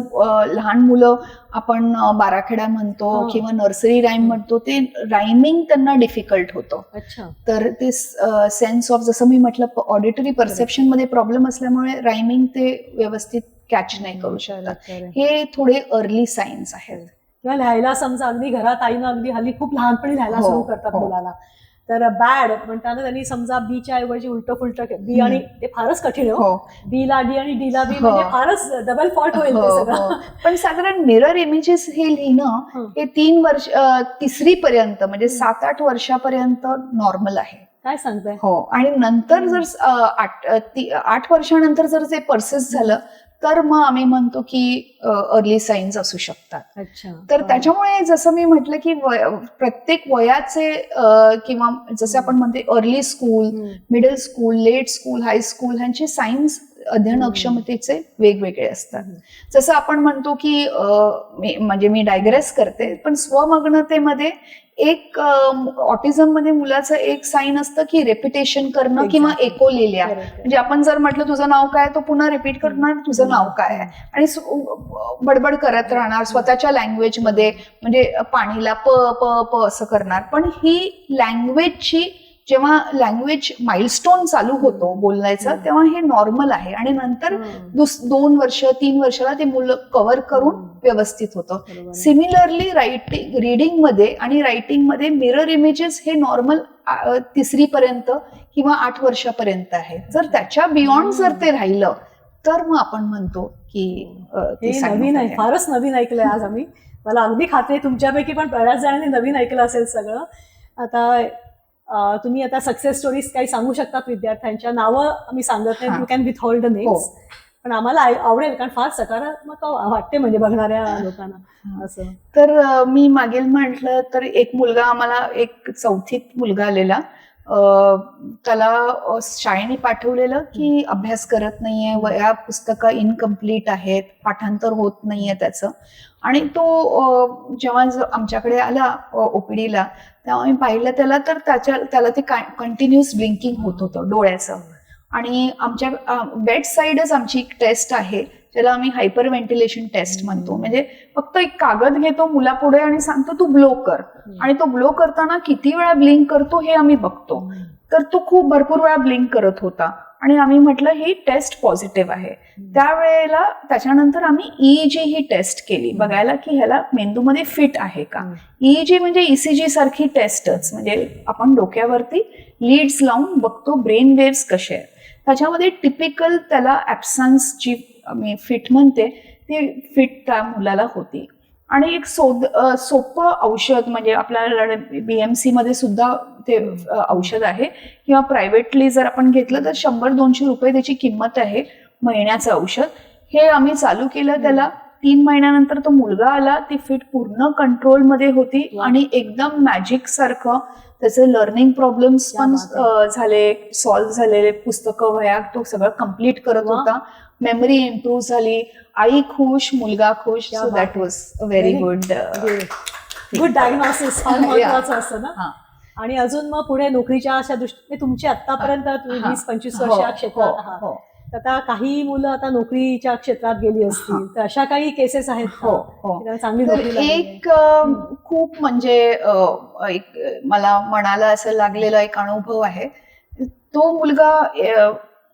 लहान मुलं आपण बाराखेडा म्हणतो किंवा नर्सरी राईम म्हणतो, ते रायमिंग त्यांना डिफिकल्ट होतं. तर ते सेन्स ऑफ, जसं मी म्हटलं, ऑडिटरी परसेप्शन मध्ये प्रॉब्लेम असल्यामुळे रायमिंग ते व्यवस्थित कॅच नाही करू शकत. हे थोडे अर्ली साइन्स आहेत. किंवा लिहायला समजा अगदी घरात आईनं अगदी हल्ली खूप लहानपणी लिहायला सुरू करतात मुलाला, तर बॅड म्हणताना त्यांनी समजा बीच्या ऐवजी उलट फुलट बी आणि ते फारच कठीण आहे. बी ला डी आणि डी ला बी म्हणजे फारच डबल फॉल्ट होईल ते सगळं. पण साधारण मिरर इमेजेस हे लिहिणं हे 3 वर्ष 3री पर्यंत म्हणजे 7-8 वर्षापर्यंत नॉर्मल आहे. काय सांगताय? हो. आणि नंतर जर 8 वर्षानंतर जर ते परसेस झालं तर मग आम्ही म्हणतो की अर्ली साईन्स असू शकतात. अच्छा. तर त्याच्यामुळे जसं मी म्हटलं की प्रत्येक वयाचे किंवा जसं आपण म्हणते early school, middle school, late school, high school ह्यांचे सायन्स अध्ययन अक्षमतेचे वेगवेगळे असतात. जसं आपण म्हणतो की म्हणजे मी डायग्रेस करते, पण स्वमग्नतेमध्ये एक ऑटिझम मध्ये मुलाचं एक साईन असतं की रेपिटेशन करणं किंवा एकोलेलिया. म्हणजे आपण जर म्हटलं तुझं नाव काय, तो पुन्हा रिपीट करणार तुझं नाव काय आहे आणि बडबड करत राहणार स्वतःच्या लँग्वेज मध्ये, म्हणजे पाणीला प प प असं करणार. पण ही लँग्वेजची जेव्हा लँग्वेज माइलस्टोन चालू होतो बोलायचं तेव्हा हे नॉर्मल आहे आणि नंतर 2 वर्ष 3 वर्षाला ते मुलं कव्हर करून व्यवस्थित होतं. सिमिलरली रीडिंग मध्ये आणि रायटिंग मध्ये मिरर इमेजेस हे नॉर्मल 3री पर्यंत किंवा 8 वर्षापर्यंत आहे. जर त्याच्या बियॉन्ड जर ते राहिलं तर मग आपण म्हणतो की नवीन आहे, फारच नवीन ऐकलंय आज आम्ही. मला अगदी खात्री आहे तुमच्यापैकी पण बऱ्याच जणांनी नवीन ऐकलं असेल सगळं. आता तुम्ही आता सक्सेस स्टोरीज काही सांगू शकतात विद्यार्थ्यांच्या? नावं आम्ही सांगत नाही, you can withhold the names, पण आम्हाला आवडेल कारण फार सकारात्मक वाटते म्हणजे बघणाऱ्या लोकांना असं. तर मी मागेल म्हटलं तर एक मुलगा आम्हाला एक 4थीत मुलगा आलेला, त्याला शाळेने पाठवलेलं की अभ्यास करत नाहीये, वया पुस्तकं इनकम्प्लीट आहेत, पाठांतर होत नाहीये त्याचं. आणि तो जेव्हा आमच्याकडे आला ओपीडीला तेव्हा आम्ही पाहिलं त्याला, तर त्याला ते कंटिन्युअस ब्लिंकिंग होत होतं डोळ्याचं. आणि आमच्या बेड साईडच आमची एक टेस्ट आहे ज्याला आम्ही हायपर व्हेंटिलेशन टेस्ट म्हणतो. म्हणजे फक्त एक कागद घेतो मुलापुढे आणि सांगतो तू ब्लो कर, आणि तो ब्लो करताना किती वेळा ब्लिंक करतो हे आम्ही बघतो. तर तो खूप भरपूर वेळा ब्लिंक करत होता आणि आम्ही म्हटलं ही टेस्ट पॉझिटिव्ह आहे. त्यावेळेला त्याच्यानंतर आम्ही ईईजी ही टेस्ट केली बघायला की ह्याला मेंदूमध्ये फिट आहे का. ईईजी म्हणजे ईसीजी सारखी टेस्टच, म्हणजे आपण डोक्यावरती लीड्स लावून बघतो ब्रेन वेव्स कसे आहेत. त्याच्यामध्ये टिपिकल त्याला ऍब्सन्स जी मी फिट म्हणते ती फिट त्या मुलाला होती. आणि एक सोपं औषध म्हणजे आपल्याला BMC मध्ये सुद्धा ते औषध आहे किंवा प्रायव्हेटली जर आपण घेतलं तर 100-200 रुपये त्याची किंमत आहे महिन्याचं औषध. हे आम्ही चालू केलं त्याला. 3 महिन्यानंतर तो मुलगा आला, ती फिट पूर्ण कंट्रोलमध्ये होती आणि एकदम मॅजिक सारखं त्याचे लर्निंग प्रॉब्लेम्स पण झाले, सॉल्व्ह झालेले, पुस्तकं वह्या तो सगळं कम्प्लीट करत होता, मेमरी इम्प्रूव्ह झाली, आई खुश, मुलगा खुश. So that was very good diagnosis. फार महत्वाचं असतं ना. आणि अजून मग पुढे नोकरीच्या अशा दृष्टीने तुमची आतापर्यंत 20-25 वर्ष या क्षेत्रात आहात, आता काही मुलं आता नोकरीच्या क्षेत्रात गेली असतील, तर अशा काही केसेस आहेत? चांगली नोकरी एक खूप म्हणजे एक मला मनाला असं लागलेला एक अनुभव आहे. तो मुलगा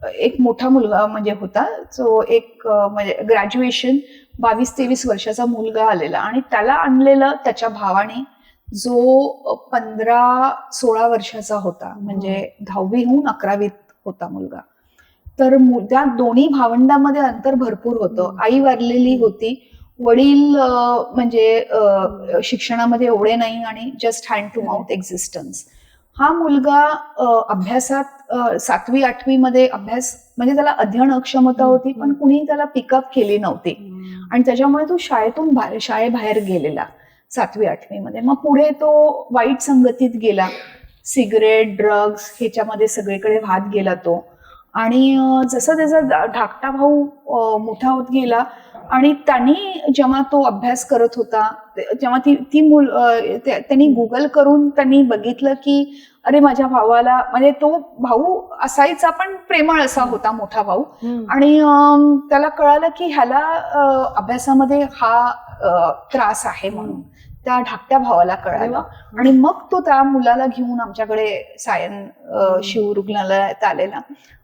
एक मोठा मुलगा म्हणजे होता, जो एक म्हणजे ग्रॅज्युएशन 22-23 वर्षाचा मुलगा आलेला आणि त्याला आणलेलं त्याच्या भावाने जो 15-16 वर्षाचा होता, म्हणजे 10वीहून 11वीत होता मुलगा. तर त्या दोन्ही भावंडामध्ये अंतर भरपूर होतं. आई वारलेली होती, वडील म्हणजे शिक्षणामध्ये एवढे नाही आणि just hand to mouth existence. हा मुलगा अभ्यासात 7वी-8वी मध्ये अभ्यास म्हणजे त्याला अध्ययन अक्षमता होती, पण कुणी त्याला पिकअप केली नव्हती आणि त्याच्यामुळे तो शाळेबाहेर गेलेला 7वी-8वी मध्ये. मग पुढे तो वाईट संगतीत गेला, सिगरेट, ड्रग्ज ह्याच्यामध्ये सगळीकडे वाहत गेला तो. आणि जसं त्याचा धाकटा भाऊ मोठा होत गेला आणि त्यांनी जेव्हा तो अभ्यास करत होता जेव्हा त्यांनी गुगल करून त्यांनी बघितलं की अरे माझ्या भावाला, म्हणजे तो भाऊ असायचा पण प्रेमळ असा होता मोठा भाऊ, आणि त्याला कळालं की ह्याला अभ्यासामध्ये हा त्रास आहे म्हणून त्या धाकट्या भावाला कळालं आणि मग तो त्या मुलाला घेऊन आमच्याकडे सायन शिव रुग्णालयात आलेला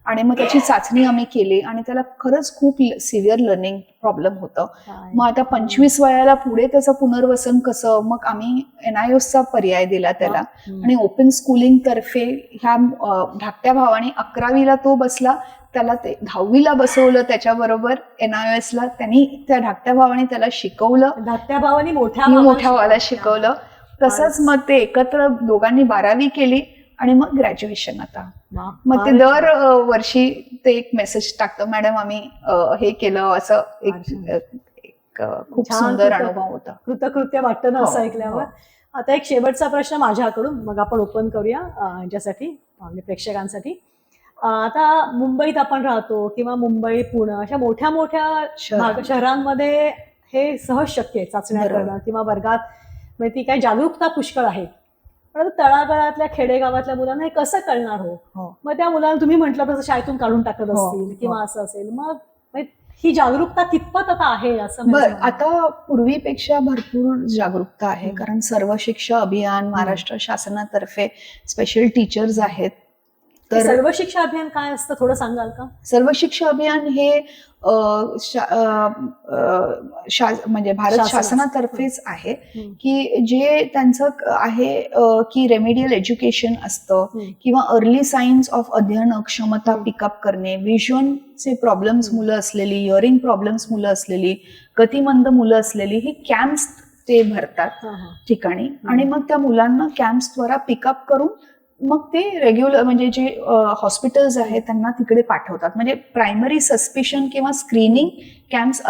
आणि मग त्याची चाचणी आम्ही केली आणि त्याला खरंच खूप सिव्हिअर लर्निंग प्रॉब्लेम होतं. मग आता 25 वयाला पुढे त्याचं पुनर्वसन कसं, मग आम्ही NIOSचा पर्याय दिला त्याला आणि ओपन स्कूलिंग तर्फे ह्या धाकट्या भावाने 11वीला तो बसला, त्याला ते 10वीला बसवलं त्याच्याबरोबर NIOSला. त्यांनी त्या धाकट्या भावाने त्याला शिकवलं, धाकट्या भावानी मोठ्या भावाला शिकवलं. तसंच मग ते एकत्र दोघांनी 12वी केली आणि मग ग्रॅज्युएशन आता. मग ते दर वर्षी ते एक मेसेज टाकतं, मॅडम आम्ही हे केलं, असं एक खूप सुंदर अनुभव होता. कृतकृत्य वाटतं ना असं ऐकल्यावर. आता एक शेवटचा प्रश्न माझ्याकडून, मग आपण ओपन करूया यांच्यासाठी, म्हणजे प्रेक्षकांसाठी. आता मुंबईत आपण राहतो किंवा मुंबई, पुणे अशा मोठ्या मोठ्या शहरांमध्ये हे सहज शक्य आहे चाचण्या करणं किंवा वर्गात, म्हणजे ती काही जागरूकता पुष्कळ आहे. पण तळागाळातल्या खेडेगावातल्या मुलांना हे कसं कळणार हो? मग त्या मुलांना तुम्ही म्हटलं तसं शाळेतून काढून टाकत असतील किंवा असं असेल, मग ही जागरूकता कितपत आता आहे असं? आता पूर्वीपेक्षा भरपूर जागरूकता आहे, कारण सर्व शिक्षा अभियान महाराष्ट्र शासनातर्फे स्पेशल टीचर्स आहेत. तर सर्व शिक्षा अभियान काय असतं थोडं सांगाल का? सर्व शिक्षा अभियान हे म्हणजे भारत शासनातर्फेच आहे की जे त्यांचं आहे की रेमेडियल एज्युकेशन असतं किंवा अर्ली साइन्स ऑफ अध्ययन अक्षमता पिकअप करणे, विजनचे प्रॉब्लेम्स मुलं असलेली, हिअरिंग प्रॉब्लेम्स मुलं असलेली, गतिमंद मुलं असलेली, ही कॅम्प्स ते भरतात ठिकाणी आणि मग त्या मुलांना कॅम्प्सद्वारा पिकअप करून मग ते रेग्युलर म्हणजे जे हॉस्पिटल्स आहेत त्यांना तिकडे पाठवतात. म्हणजे प्रायमरी सस्पिशन किंवा स्क्रीनिंग कॅम्प्स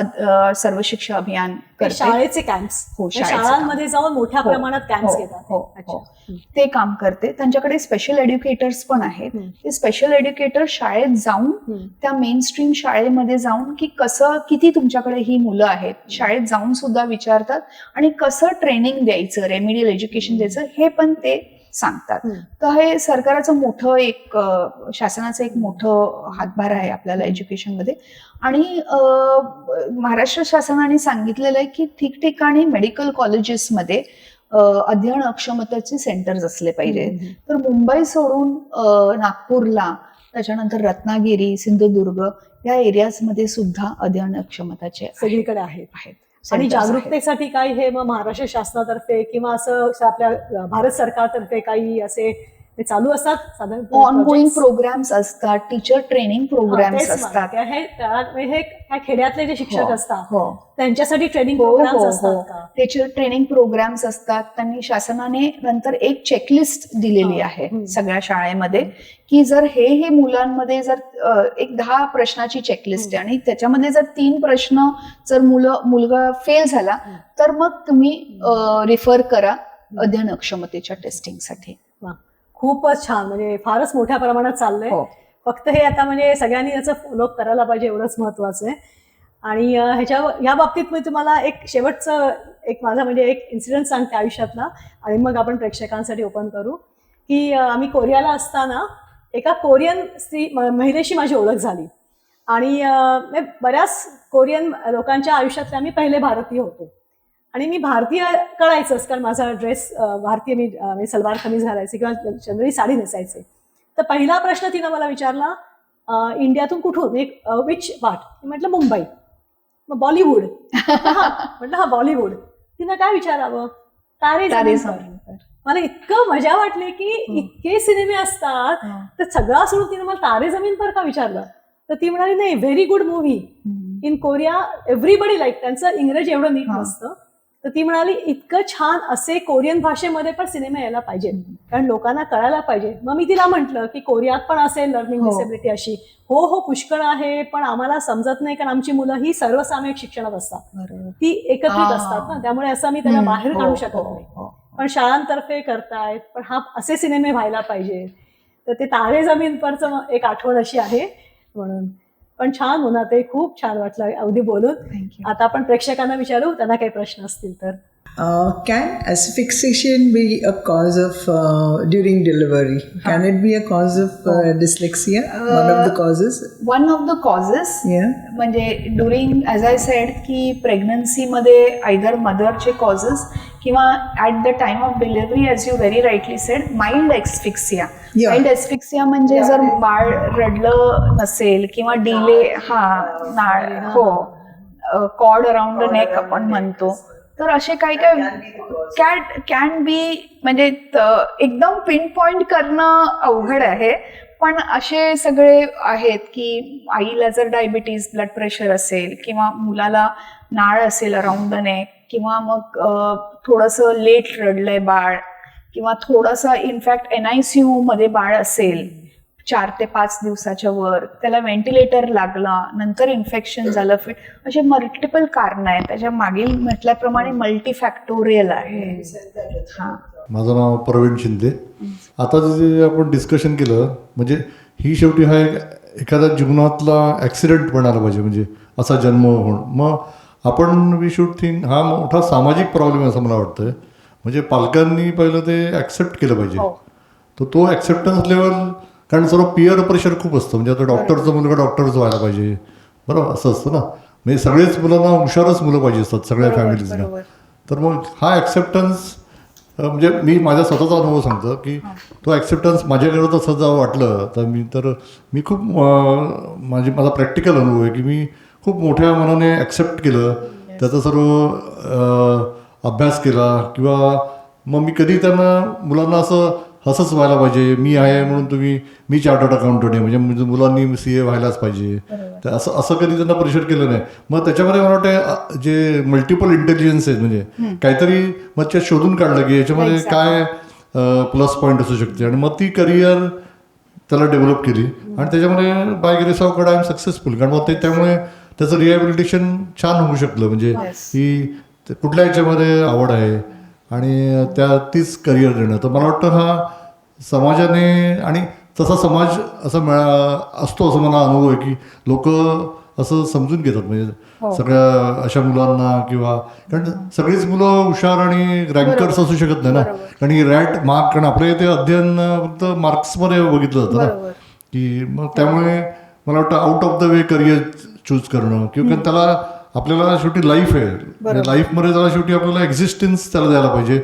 सर्व शिक्षा अभियान करते. शाळेचे कॅम्प्स, शाळांमध्ये जाऊन मोठ्या प्रमाणात कॅम्प्स घेतात. ते काम करते. त्यांच्याकडे स्पेशल एड्युकेटर्स पण आहेत. ते स्पेशल एड्युकेटर शाळेत जाऊन त्या मेन स्ट्रीम शाळेमध्ये जाऊन की कसं, किती तुमच्याकडे ही मुलं आहेत, शाळेत जाऊन सुद्धा विचारतात आणि कसं ट्रेनिंग द्यायचं, रेमेडियल एज्युकेशन द्यायचं हे पण ते सांगतात. तर हे सरकारचं मोठं एक शासनाचं एक मोठं हातभार आहे आपल्याला एज्युकेशन मध्ये. आणि महाराष्ट्र शासनाने सांगितलेलं आहे की ठिकठिकाणी मेडिकल कॉलेजेसमध्ये अध्ययन अक्षमतेचे सेंटर्स असले पाहिजे. तर मुंबई सोडून नागपूरला, त्याच्यानंतर रत्नागिरी, सिंधुदुर्ग या एरियाजमध्ये सुद्धा अध्ययन अक्षमताचे सगळीकडे आहेत. आणि जागरूकतेसाठी काही हे मग महाराष्ट्र शासनातर्फे किंवा असं आपल्या भारत सरकारतर्फे काही असे चालू असतात साधारण ऑनगोईंग प्रोग्राम्स असतात, टीचर ट्रेनिंग प्रोग्राम्स असतात. हे खेड्यातले जे शिक्षक असतात त्यांच्यासाठी ट्रेनिंग प्रोग्राम्स असतात, टीचर ट्रेनिंग प्रोग्राम्स असतात. त्यांनी शासनाने नंतर एक चेकलिस्ट दिलेली आहे सगळ्या शाळेमध्ये की जर हे मुलांमध्ये जर एक 10 प्रश्नाची चेकलिस्ट आहे आणि त्याच्यामध्ये जर 3 प्रश्न जर मुलगा फेल झाला तर मग तुम्ही रिफर करा अध्ययन अक्षमतेच्या टेस्टिंगसाठी. खूपच छान, म्हणजे फारच मोठ्या प्रमाणात चाललंय. फक्त हे आता म्हणजे सगळ्यांनी याचं फॉलोअप करायला पाहिजे, एवढंच महत्वाचं आहे. आणि ह्या बाबतीत मी तुम्हाला एक शेवटचं एक माझा म्हणजे एक इन्सिडेंट सांगते आयुष्यातला आणि मग आपण प्रेक्षकांसाठी ओपन करू. की आम्ही कोरियाला असताना एका कोरियन महिलेशी माझी ओळख झाली आणि बऱ्याच कोरियन लोकांच्या आयुष्यातले आम्ही पहिले भारतीय होतो आणि मी भारतीय कळायचंच, कारण माझा ड्रेस भारतीय, मी सलवार कमीज घालायचे किंवा जनरली साडी नेसायचे. तर पहिला प्रश्न तिनं मला विचारला, इंडियातून कुठून, एक विच पार्ट? म्हटलं मुंबई. मग बॉलिवूड? म्हटलं हा बॉलिवूड. तिनं काय विचारावं, तारे जमीन पर. मला इतकं मजा वाटली की इतके सिनेमे असतात तर सगळा सोडून तिने मला तारे जमीन पर का विचारलं. तर ती म्हणाली नाही, very good movie in Korea, everybody like. त्यांचं इंग्रजी एवढं नीट नसतं. तर ती म्हणाली इतकं छान असे कोरियन भाषेमध्ये पण सिनेमे यायला पाहिजे, कारण लोकांना कळायला पाहिजे. मग मी तिला म्हटलं की कोरियात पण असेल लर्निंग डिसेबिलिटी अशी? हो पुष्कळ आहे, पण आम्हाला समजत नाही, कारण आमची मुलं ही सर्वसामायिक शिक्षणात असतात, ती एकत्रित असतात ना, त्यामुळे असं मी त्याला बाहेर काढू शकत नाही. पण शाळांतर्फे करतायत, पण हा असे सिनेमे व्हायला पाहिजे. तर ते तारे जमीन परचं एक आठवण अशी आहे म्हणून. पण छान होणार, ते खूप छान वाटलं अगदी बोलून. आता आपण प्रेक्षकांना विचारू, त्यांना काही प्रश्न असतील तर. Can asphyxiation be a cause of during delivery? Can it be a cause of dyslexia? One of the causes? One of the causes. Yeah. म्हणजे during, as I said, की प्रेग्नन्सीमध्ये either मदरचे कॉजेस किंवा at the time of delivery, as you very rightly said, mild asphyxia. Yeah. Mild asphyxia म्हणजे जर बाळ रडलं नसेल किंवा delay cord around the neck आपण म्हणतो, तर असे काही कॅन बी, म्हणजे एकदम पिन पॉइंट करणं अवघड आहे, पण असे सगळे आहेत की आईला जर डायबिटीज, ब्लड प्रेशर असेल किंवा मुलाला नाळ असेल अराउंड द नेक, किंवा मग थोडंसं लेट रडलंय बाळ, किंवा थोडंसं इनफॅक्ट NICU मध्ये बाळ असेल 4 ते 5 दिवसाच्या वर, त्याला व्हेंटिलेटर लागला, नंतर इन्फेक्शन झालं, असे मल्टिपल कारण आहेत. त्याच्या मागील म्हटल्याप्रमाणे मल्टीफॅक्टोरियल आहे. हां, माझं नाव प्रवीण शिंदे. आता जे आपण डिस्कशन केलं, म्हणजे ही शेवटी हा एखाद्या जीवनातला ॲक्सिडेंट पण आला पाहिजे, म्हणजे असा जन्म होणं. मग आपण वी शुड थिंक हा मोठा सामाजिक प्रॉब्लेम आहे असं मला वाटतं. म्हणजे पालकांनी पहिलं ते ॲक्सेप्ट केलं पाहिजे. तर तो ॲक्सेप्टन्स लेवल, कारण सर्व पिअर प्रेशर खूप असतं. म्हणजे आता डॉक्टरचं मुलगा डॉक्टरच व्हायला पाहिजे, बरोबर, असं असतं ना. म्हणजे सगळेच मुलांना हुशारच मुलं पाहिजे असतात सगळ्या फॅमिलीजना. तर मग हा ॲक्सेप्टन्स, म्हणजे मी माझा स्वतःचा अनुभव सांगतो की तो ॲक्सेप्टन्स माझ्याकडे तसं जर वाटलं तर मी खूप माझा प्रॅक्टिकल अनुभव आहे की मी खूप मोठ्या मनाने ॲक्सेप्ट केलं, त्याचा सर्व अभ्यास केला. किंवा मग मी कधी त्यांना मुलांना असंच व्हायला पाहिजे, मी आहे म्हणून मी चार्टर्ड अकाउंटंट आहे म्हणजे मुलांनी CA व्हायलाच पाहिजे, तर असं कधी त्यांना प्रेशर केलं नाही. मग त्याच्यामध्ये मला वाटतं जे मल्टिपल इंटेलिजन्स आहेत, म्हणजे काहीतरी मग त्या शोधून काढलं की याच्यामध्ये काय प्लस पॉईंट असू शकते, आणि मग ती करिअर त्याला डेव्हलप केली, आणि त्याच्यामध्ये by grace of God I am successful. कारण मग त्यामुळे त्याचं रिहॅबिलिटेशन छान होऊ शकलं. म्हणजे ही कुठल्या याच्यामध्ये आवड आहे आणि तीच करिअर देणं. तर मला वाटतं हा समाजाने, आणि तसा समाज असं असतो असं मला अनुभव आहे की लोक असं समजून घेतात. म्हणजे सगळ्या अशा मुलांना, किंवा कारण सगळीच मुलं हुशार आणि रँकर्स असू शकत नाही ना. कारण ही रॅट मार्क, कारण आपल्या इथे अध्ययन फक्त मार्क्समध्ये बघितलं जातं ना, की मग त्यामुळे मला वाटतं out of the way career choose करणं, किंवा त्याला आपल्याला शेवटी लाईफ आहे, लाईफमध्ये त्याला शेवटी आपल्याला एक्झिस्टन्स त्याला द्यायला पाहिजे,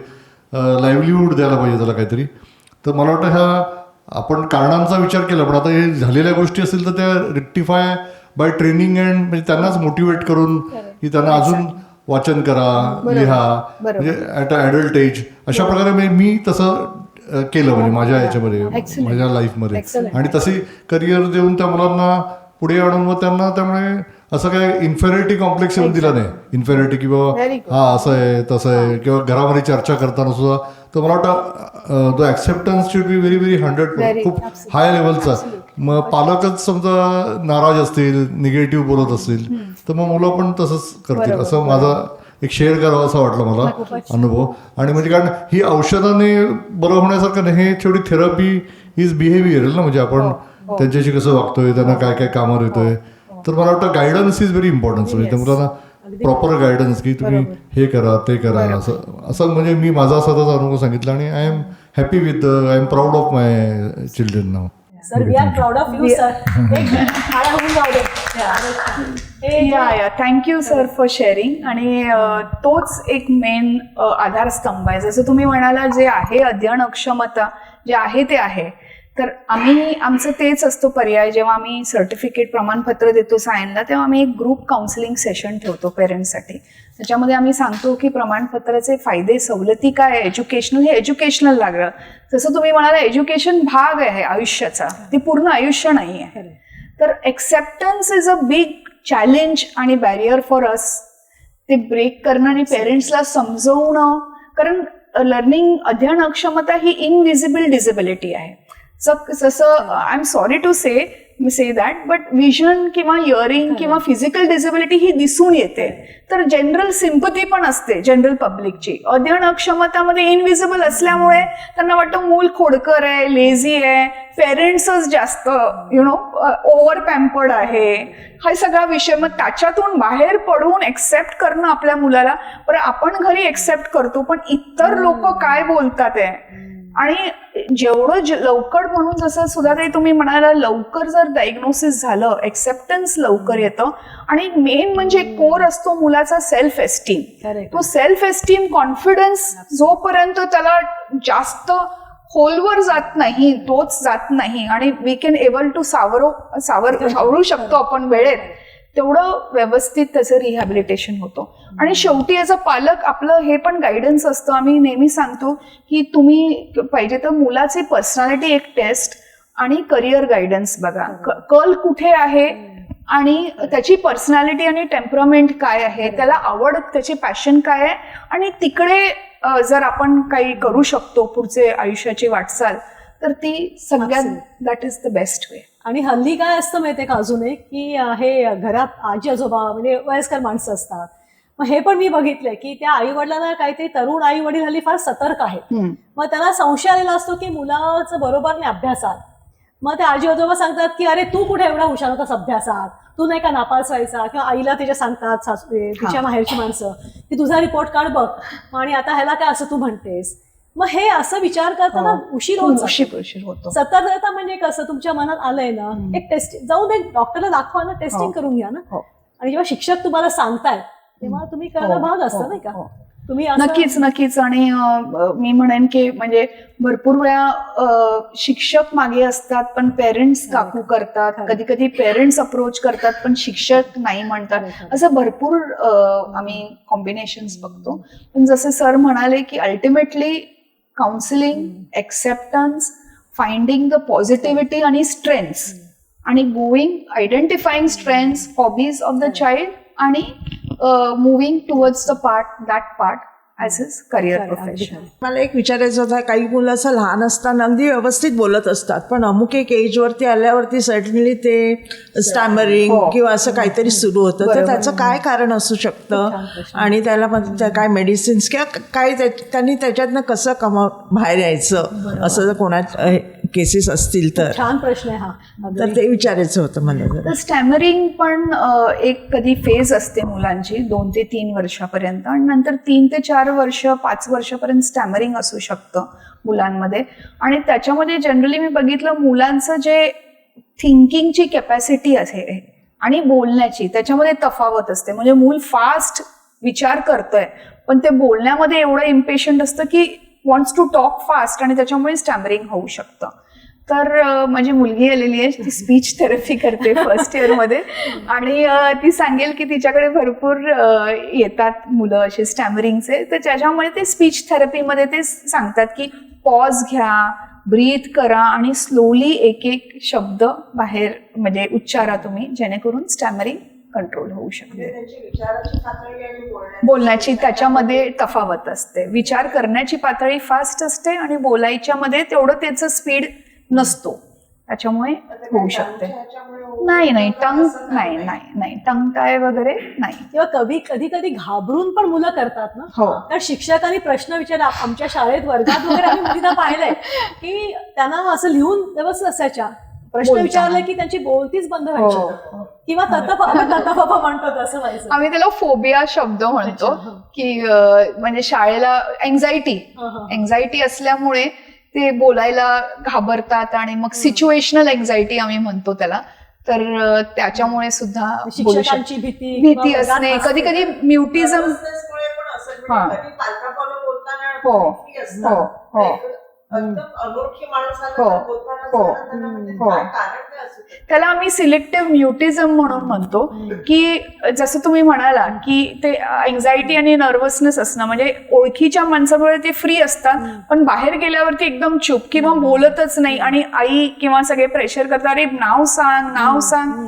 लाईव्हलीहूड द्यायला पाहिजे त्याला काहीतरी. तर मला वाटतं ह्या आपण कारणांचा विचार केला, पण आता हे झालेल्या गोष्टी असतील तर त्या रेक्टिफाय बाय ट्रेनिंग अँड, म्हणजे त्यांनाच मोटिवेट करून की त्यांना अजून वाचन करा, लिहा, म्हणजे ॲट अ ॲडल्ट एज, अशा प्रकारे मी तसं केलं म्हणजे माझ्या याच्यामध्ये, माझ्या लाईफमध्ये. आणि तशी करिअर देऊन त्या मुलांना पुढे आणून मग त्यांना त्यामुळे असं काय इन्फेरिटी कॉम्प्लेक्स येऊन दिला नाही. इन्फेरिटी किंवा हा असं आहे तसं आहे, किंवा घरामध्ये चर्चा करताना सुद्धा. तर मला वाटतं तो acceptance should be very very 100%, खूप हाय लेवलचा. मग पालकच समजा नाराज असतील, निगेटिव्ह बोलत असतील, तर मग मुलं पण तसंच करतील. असं माझा एक शेअर करावं असं वाटलं मला अनुभव. आणि म्हणजे कारण ही औषधाने बरं होण्यासारखं नाही, हे शेवटी थेरपी इज बिहेवियर ना. म्हणजे आपण त्यांच्याशी कसं वागतोय, त्यांना काय काय कामावर येतोय. तर मला वाटतं गायडन्स इज व्हेरी इम्पॉर्टन्ट. म्हणजे मुलांना प्रॉपर गायडन्स की तुम्ही हे करा ते करा, असं म्हणजे मी माझा स्वतःचा अनुभव सांगितला. आणि I am happy with, I am proud of my children now. Sir, we are proud of you sir. Thank you sir for sharing. आणि तोच एक मेन आधारस्तंभ आहे. जसं तुम्ही म्हणाला, जे आहे अध्ययन अक्षमता जे आहे ते आहे, तर आमचं तेच असतो पर्याय. जेव्हा आम्ही सर्टिफिकेट प्रमाणपत्र देतो सायनला, तेव्हा आम्ही एक ग्रुप काउन्सिलिंग सेशन ठेवतो पेरेंट्ससाठी. त्याच्यामध्ये आम्ही सांगतो की प्रमाणपत्राचे फायदे सवलती काय, एज्युकेशनल, हे एज्युकेशनल लागलं. जसं तुम्ही म्हणाला, एज्युकेशन भाग आहे आयुष्याचा, ती पूर्ण आयुष्य नाही आहे. तर acceptance is a big challenge आणि बॅरियर फॉर अस. ते ब्रेक करणं आणि पेरेंट्सला समजवणं, कारण लर्निंग, अध्ययन अक्षमता ही इनविजिबल डिसेबिलिटी आहे. जसं I am sorry to say that, but vision किंवा हिअरिंग किंवा फिजिकल डिसेबिलिटी ही दिसून येते. तर जनरल सिम्पथी पण असते जनरल पब्लिकची. अध्ययन अक्षमतामध्ये इनविजिबल असल्यामुळे त्यांना वाटतं मूल खोडकर आहे, लेझी आहे, पेरेंट्सच जास्त ओव्हर पॅम्पर्ड आहे, हा सगळा विषय. मग त्याच्यातून बाहेर पडून एक्सेप्ट करणं आपल्या मुलाला. पण आपण घरी एक्सेप्ट करतो, पण इतर लोक काय बोलतात आहे, आणि जेवढं लवकर म्हणून जसं सुधाताई तुम्ही म्हणाला लवकर जर डायग्नोसिस झालं एक्सेप्टन्स लवकर येतं आणि मेन म्हणजे कोर असतो मुलाचा सेल्फ एस्टीम. Correct. तो सेल्फ एस्टीम कॉन्फिडन्स जोपर्यंत त्याला जास्त खोलवर जात नाही तोच जात नाही आणि वी कॅन एबल टू सावरू शकतो आपण वेळेत तेवढं व्यवस्थित त्याचं रिहॅबिलिटेशन होतं. आणि शेवटी ॲज अ पालक आपलं हे पण गायडन्स असतं. आम्ही नेहमी सांगतो की तुम्ही पाहिजे तर मुलाची पर्सनॅलिटी एक टेस्ट आणि करिअर गायडन्स बघा. कल कुठे आहे आणि त्याची पर्सनॅलिटी आणि टेम्परामेंट काय आहे, त्याला आवड त्याची पॅशन काय आहे आणि तिकडे जर आपण काही करू शकतो पुढचे आयुष्याची वाटचाल तर ती सगळ्यात that is the best way. आणि हल्ली काय असतं माहितीये का अजून एक की हे घरात आजी आजोबा म्हणजे वयस्कर माणसं असतात. मग हे पण मी बघितलंय की त्या आई वडिलांना काहीतरी तरुण आई वडील हल्ली फार सतर्क आहेत. मग त्यांना संशय आलेला असतो की मुलाचं बरोबर नाही अभ्यासात. मग ते आजी आजोबा सांगतात की अरे तू कुठे एवढा हुशार होतास अभ्यासात, तू नाही का नापास व्हायचा. किंवा आईला तिच्या सांगतात सासूबाई तिच्या माहेरची माणसं की तुझा रिपोर्ट कार्ड बघ आणि आता ह्याला काय असं तू म्हणतेस. मग हे असं विचार करताना उशीर होतो. सतर्कता म्हणजे कसं तुमच्या मनात आलंय ना एक टेस्टिंग जाऊन एक डॉक्टरला दाखवा ना, टेस्टिंग करून घ्या ना. आणि जेव्हा शिक्षक तुम्हाला सांगतायत तेव्हा तुम्ही करायला भाग असतं नाही का. तुम्ही नक्कीच. आणि मी म्हणेन की म्हणजे भरपूर वेळा शिक्षक मागे असतात पण पेरेंट्स काकू करतात, कधी कधी पेरेंट्स अप्रोच करतात पण शिक्षक नाही म्हणतात. असं भरपूर आम्ही कॉम्बिनेशन्स बघतो. पण जसे सर म्हणाले की ultimately counselling, acceptance, finding the positivity आणि स्ट्रेंथ्स आणि going identifying strengths, hobbies of the child आणि moving towards that part as his career profession. मला एक विचारायचं होतं, काही मुलं असं लहान असताना अगदी व्यवस्थित बोलत असतात पण अमुक एक एजवरती आल्यावरती सर्टनली ते स्टॅमरिंग किंवा असं काहीतरी सुरू होतं. तर त्याचं काय कारण असू शकतं आणि त्याला काय मेडिसिन्स किंवा काय त्यांनी त्याच्यातनं कसं बाहेर यायचं असं जर कोणाच्या केसेस असतील तर. छान प्रश्न आहे हा. तर ते विचारायचं होतं मला जरा. तर स्टॅमरिंग पण एक कधी फेज असते मुलांची 2 ते 3 वर्षापर्यंत आणि नंतर 3 ते 4 वर्ष 5 वर्षापर्यंत स्टॅमरिंग असू शकतं मुलांमध्ये. आणि त्याच्यामध्ये जनरली मी बघितलं मुलांचं जे थिंकिंगची कॅपॅसिटी आहे आणि बोलण्याची त्याच्यामध्ये तफावत असते. म्हणजे मूल फास्ट विचार करतोय पण ते बोलण्यामध्ये एवढं इम्पेशंट असतं की वॉन्ट्स टू टॉक फास्ट आणि त्याच्यामुळे स्टॅमरिंग होऊ शकतं. तर माझी मुलगी आलेली आहे, ती स्पीच थेरपी करते फर्स्ट इयरमध्ये आणि ती सांगेल की तिच्याकडे भरपूर येतात मुलं असे स्टॅमरिंगचे. तर त्याच्यामुळे ते स्पीच थेरपीमध्ये ते सांगतात की पॉज घ्या, ब्रीथ करा आणि स्लोली एक एक शब्द बाहेर म्हणजे उच्चारा तुम्ही, जेणेकरून स्टॅमरिंग कंट्रोल होऊ शकते. बोलण्याची त्याच्यामध्ये तफावत असते. विचार करण्याची पातळी फास्ट असते आणि बोलायच्या मध्ये तेवढं त्याचं स्पीड नसतो, त्याच्यामुळे होऊ शकते. नाही टंग टाय वगैरे नाही. किंवा कधी कधी घाबरून पण मुलं करतात ना. कारण शिक्षकांनी प्रश्न विचारला आमच्या शाळेत वर्गात वगैरे आम्ही मुलींना पाहिलंय की त्यांना असं लिहून व्यवस्थित असायच्या, प्रश्न विचारले की त्यांची बोलतीच बंद व्हायची किंवा तताफा म्हणतो तसं व्हायचं. आम्ही त्याला फोबिया शब्द म्हणतो की म्हणजे शाळेला एन्झायटी असल्यामुळे ते बोलायला घाबरतात आणि मग सिच्युएशनल एन्झायटी आम्ही म्हणतो त्याला. तर त्याच्यामुळे सुद्धा शिक्षकांची भीती असणे, कधी कधी म्युटिझम. त्याला आम्ही सिलेक्टिव्ह म्युटिझम म्हणून म्हणतो की जसं तुम्ही म्हणाला की ते एन्झायटी आणि नर्वसनेस असणं म्हणजे ओळखीच्या माणसामुळे ते फ्री असतात पण बाहेर गेल्यावरती एकदम चूप किंवा बोलतच नाही आणि आई किंवा सगळे प्रेशर करतात अरे नाव सांग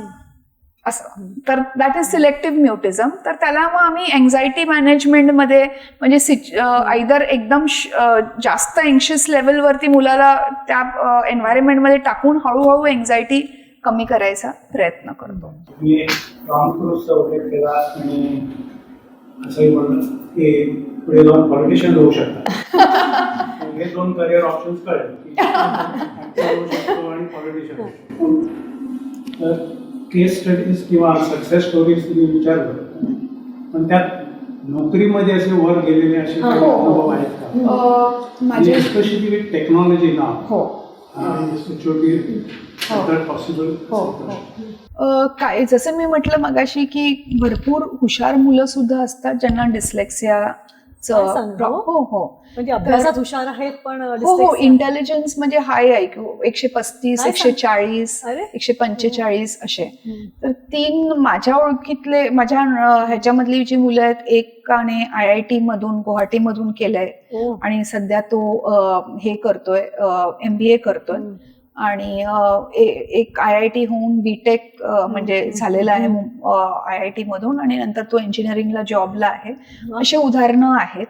असं. तर दॅट इज सिलेक्टिव्ह म्युटिझम. तर त्याला मग आम्ही एन्झायटी मॅनेजमेंटमध्ये म्हणजे आयदर एकदम जास्त एन्शियस लेवलवरती मुलाला त्या एन्व्हायरमेंटमध्ये टाकून हळूहळू एन्झायटी कमी करायचा प्रयत्न करतो. मी रामकृष्ण उल्लेख केला आणि असंही म्हणलं की पुढे जाऊन पॉलिटिशियन होऊ शकतात. हे 2 करिअर ऑप्शन्स कळले आणि पॉलिटिशियन. तर केस स्टडीज किंवा सक्सेस स्टोरीज तुम्ही विचारलं पण त्यात नोकरीमध्ये असे वर गेलेले असे काही अनुभव आहेत का? माझे स्पेशली विथ टेक्नॉलॉजी ना हो पॉसिबल. काय जसं मी म्हटलं मगाशी की भरपूर हुशार मुलं सुद्धा असतात ज्यांना काय सांगता? हो हो म्हणजे अभ्यासात हुशार आहेत पण हो हो dyslexia. इंटेलिजन्स म्हणजे हाय आहे 135 काय 140 अरे? 145 असे. तर 3 माझ्या ओळखीतले माझ्या ह्याच्यामधली जी मुलं आहेत एकाने IIT मधून गुवाहाटी मधून केलंय ओ. आणि सध्या तो हे करतोय MBA करतोय आणि एक IIT होऊन बीटेक म्हणजे झालेला आहे IIT मधून आणि नंतर तो इंजिनिअरिंगला जॉबला आहे. अशी उदाहरणं आहेत.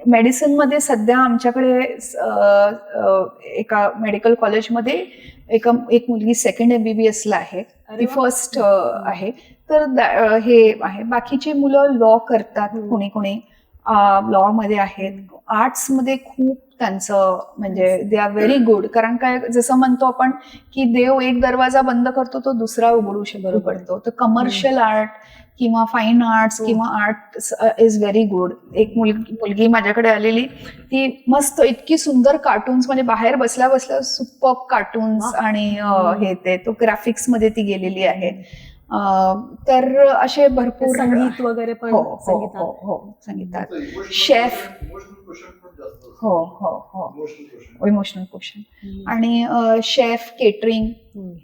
मेडिसिन मध्ये सध्या आमच्याकडे एका मेडिकल कॉलेजमध्ये एक मुलगी 2nd MBBS ला आहे, ती फर्स्ट आहे. तर हे आहे. बाकीची मुलं लॉ करतात, कोणी लॉ मध्ये आहेत. आर्ट्स मध्ये खूप त्यांचं म्हणजे दे आर व्हेरी गुड. कारण काय जसं म्हणतो आपण की देव एक दरवाजा बंद करतो तो दुसरा उघडू पडतो. तर कमर्शियल आर्ट किंवा फाईन आर्ट्स किंवा आर्ट इज व्हेरी गुड. एक मुलगी माझ्याकडे आलेली, ती मस्त इतकी सुंदर कार्टून्स म्हणजे बाहेर बसल्या बसल्या सुपर कार्टून्स आणि हे ते तो ग्राफिक्स मध्ये ती गेलेली आहे. तर असे भरपूर संगीत वगैरे पण हो हो हो हो संगीतात शेफ हो हो हो इमोशनल क्वेश्चन आणि शेफ केटरिंग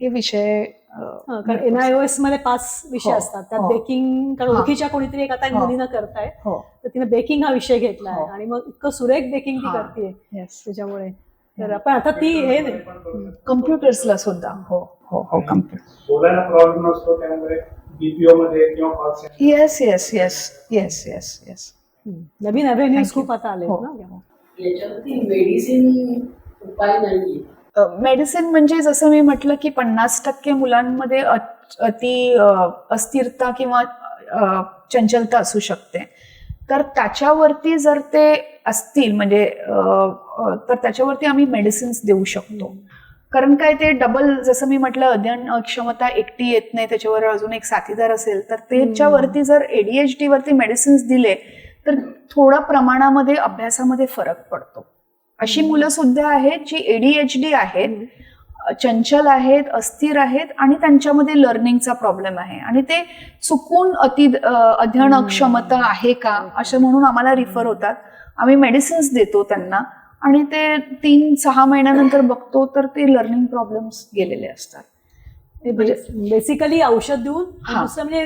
हे विषय कारण NIOS मध्ये 5 विषय असतात त्यात बेकिंग. कारण ओळखीच्या कोणीतरी एक आता एक मुलीनं करताय तर तिने बेकिंग हा विषय घेतलाय आणि मग इतकं सुरेख बेकिंग ती करते त्याच्यामुळे. तर आपण आता ती हे नाही कम्प्युटर्सला सुद्धा हो हो हो कम्प्युटर बोलायला प्रॉब्लेम नसतो त्यामुळे BPO मध्ये किंवा call centre. Yes yes yes yes yes yes नवीन अव्हेन्यूज खूप आता आले ना. याच्यावरती मेडिसिन उपाय नाही. मेडिसिन म्हणजे जसं मी म्हटलं की 50% मुलांमध्ये अति अस्थिरता किंवा चंचलता असू शकते. तर त्याच्यावरती जर ते असतील म्हणजे तर त्याच्यावरती आम्ही मेडिसिन्स देऊ शकतो. कारण काय ते डबल जसं मी म्हटलं अध्ययन क्षमता एकटी येत नाही, त्याच्यावर अजून एक साथीदार असेल तर त्याच्यावरती जर ADHD वरती मेडिसिन्स दिले तर थोडा प्रमाणामध्ये अभ्यासामध्ये फरक पडतो. अशी मुलं सुद्धा आहेत जी ADHD आहेत, चंचल आहेत, अस्थिर आहेत आणि त्यांच्यामध्ये लर्निंगचा प्रॉब्लेम आहे आणि ते चुकून अध्ययन क्षमता आहे का असं म्हणून आम्हाला रिफर होतात. आम्ही मेडिसिन्स देतो त्यांना आणि ते 3-6 महिन्यानंतर बघतो तर ते लर्निंग प्रॉब्लेम्स गेलेले असतात. बेसिकली औषध देऊन दुसरं म्हणजे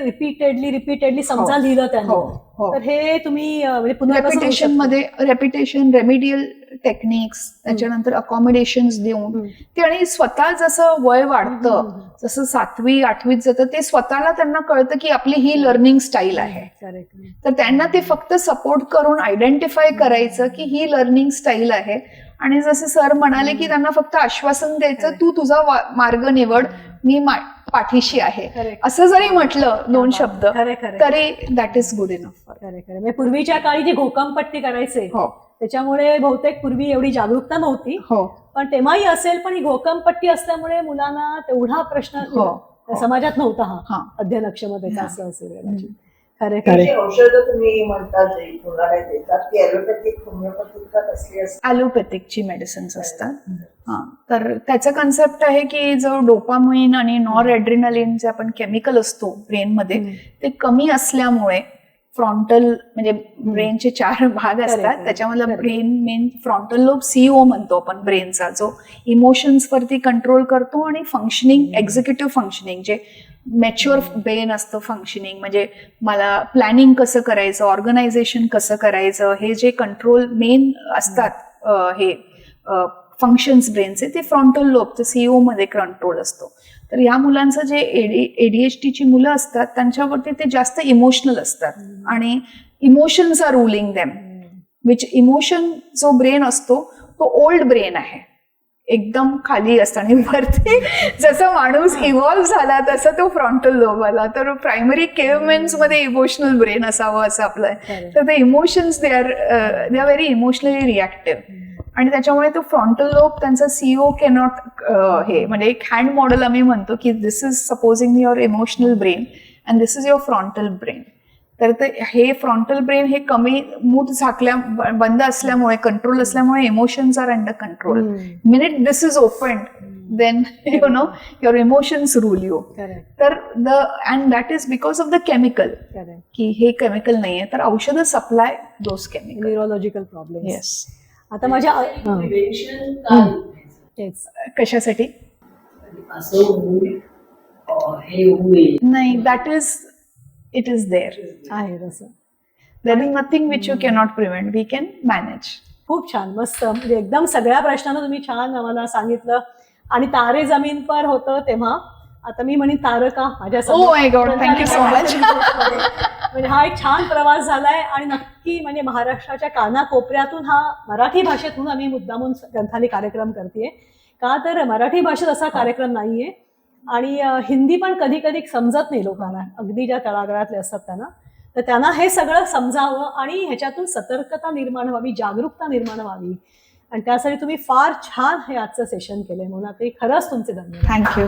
रिपीटेडली समजा लिहिलं त्यांनी. तर हे तुम्ही म्हणजे पुन्हा रेपिटेशन रेमिडियल टेक्निक्स त्याच्यानंतर अकॉमोडेशन्स देऊन ते आणि स्वतः जसं वय वाढतं जसं 7वी 8वीत जातं ते स्वतःला त्यांना कळतं की आपली ही लर्निंग स्टाईल आहे. तर त्यांना ते फक्त सपोर्ट करून आयडेंटिफाय करायचं की ही लर्निंग स्टाईल आहे आणि जसे सर म्हणाले की त्यांना फक्त आश्वासन द्यायचं तू तुझा मार्ग निवड, मी पाठीशी आहे असं जरी म्हटलं 2 शब्द तरी दॅट इज गुड इनफ. खरे पूर्वीच्या काळी जी घोकमपट्टी करायचे त्याच्यामुळे बहुतेक पूर्वी एवढी जागरूकता नव्हती पण तेव्हाही असेल, पण ही घोकमपट्टी असल्यामुळे मुलांना तेवढा प्रश्न समाजात नव्हता हा अध्ययनक्षमतेचा असं असेल. खरे औषधं तुम्ही म्हणतात देतात की ॲलोपॅथिक होमिओपॅथिक का कसली असतात? ॲलोपॅथिकची मेडिसिन्स असतात. तर त्याचं कन्सेप्ट आहे की जो डोपामाइन आणि नॉर ॲड्रिनालिन जे आपण केमिकल असतो ब्रेनमध्ये ते कमी असल्यामुळे फ्रंटल म्हणजे ब्रेनचे 4 भाग असतात त्याच्यामधला brain main frontal lobe CO म्हणतो आपण ब्रेनचा, जो इमोशन्स वरती कंट्रोल करतो आणि फंक्शनिंग एक्झिक्युटिव्ह फंक्शनिंग जे मॅच्युअर ब्रेन असतं फंक्शनिंग म्हणजे मला प्लॅनिंग कसं करायचं, ऑर्गनायझेशन कसं करायचं हे जे कंट्रोल मेन असतात हे फंक्शन्स ब्रेनचे ते फ्रंटल लोब CO मध्ये कंट्रोल असतो. तर या मुलांचं जे ADHDची मुलं असतात त्यांच्यावरती ते जास्त इमोशनल असतात आणि emotions are ruling them, which emotion जो ब्रेन असतो तो ओल्ड ब्रेन आहे, एकदम खाली असतं आणि वरती जसं माणूस इव्हॉल्व्ह झाला तसं तो फ्रंटल लोब आला. तर प्रायमरी केव्हमेन्स मध्ये इमोशनल ब्रेन असावं असं आपलं आहे. तर ते emotions they are very emotionally reactive आणि त्याच्यामुळे तो फ्रंटल लोब त्यांचा CO कॅनॉट हे म्हणजे एक हँड मॉडेल आम्ही म्हणतो की this is supposing your emotional brain and this is your frontal brain. तर हे फ्रंटल ब्रेन हे कमी मूठ झाकल्या बंद असल्यामुळे, कंट्रोल असल्यामुळे emotions are under control. Minute this is open, then you know your emotions rule you. Correct. तर and that is because of the chemical. Correct. की हे केमिकल नाहीये, तर औषधं supply those chemical. Neurological problem. Yes. आता माझ्या prevention काय तेच कशासाठी? असं होईल हे होईल नाही, दॅट इट इज देअर. आहे तसं. There is nothing which you cannot prevent, we can manage. खूप छान, मस्त. म्हणजे एकदम सगळ्या प्रश्नांना तुम्ही छान आम्हाला सांगितलं. आणि तारे जमीन पर होतं तेव्हा, आता मी म्हणेन तारका माझ्या Oh my God, thank you so much. म्हणजे हा एक छान प्रवास झालाय. आणि नक्की म्हणजे महाराष्ट्राच्या कानाकोपऱ्यातून हा मराठी भाषेतून आम्ही मुद्दामून ग्रंथाली कार्यक्रम करतेय, का तर मराठी भाषेत असा कार्यक्रम नाहीये. आणि हिंदी पण कधी कधी समजत नाही लोकांना, अगदी ज्या तळागाळातले असतात त्यांना. तर त्यांना हे सगळं समजावं आणि ह्याच्यातून सतर्कता निर्माण व्हावी, जागरूकता निर्माण व्हावी. आणि त्यासाठी तुम्ही फार छान हे आजचं सेशन केलंय, म्हणून ते खरंच तुमचे धन्यवाद. थँक्यू.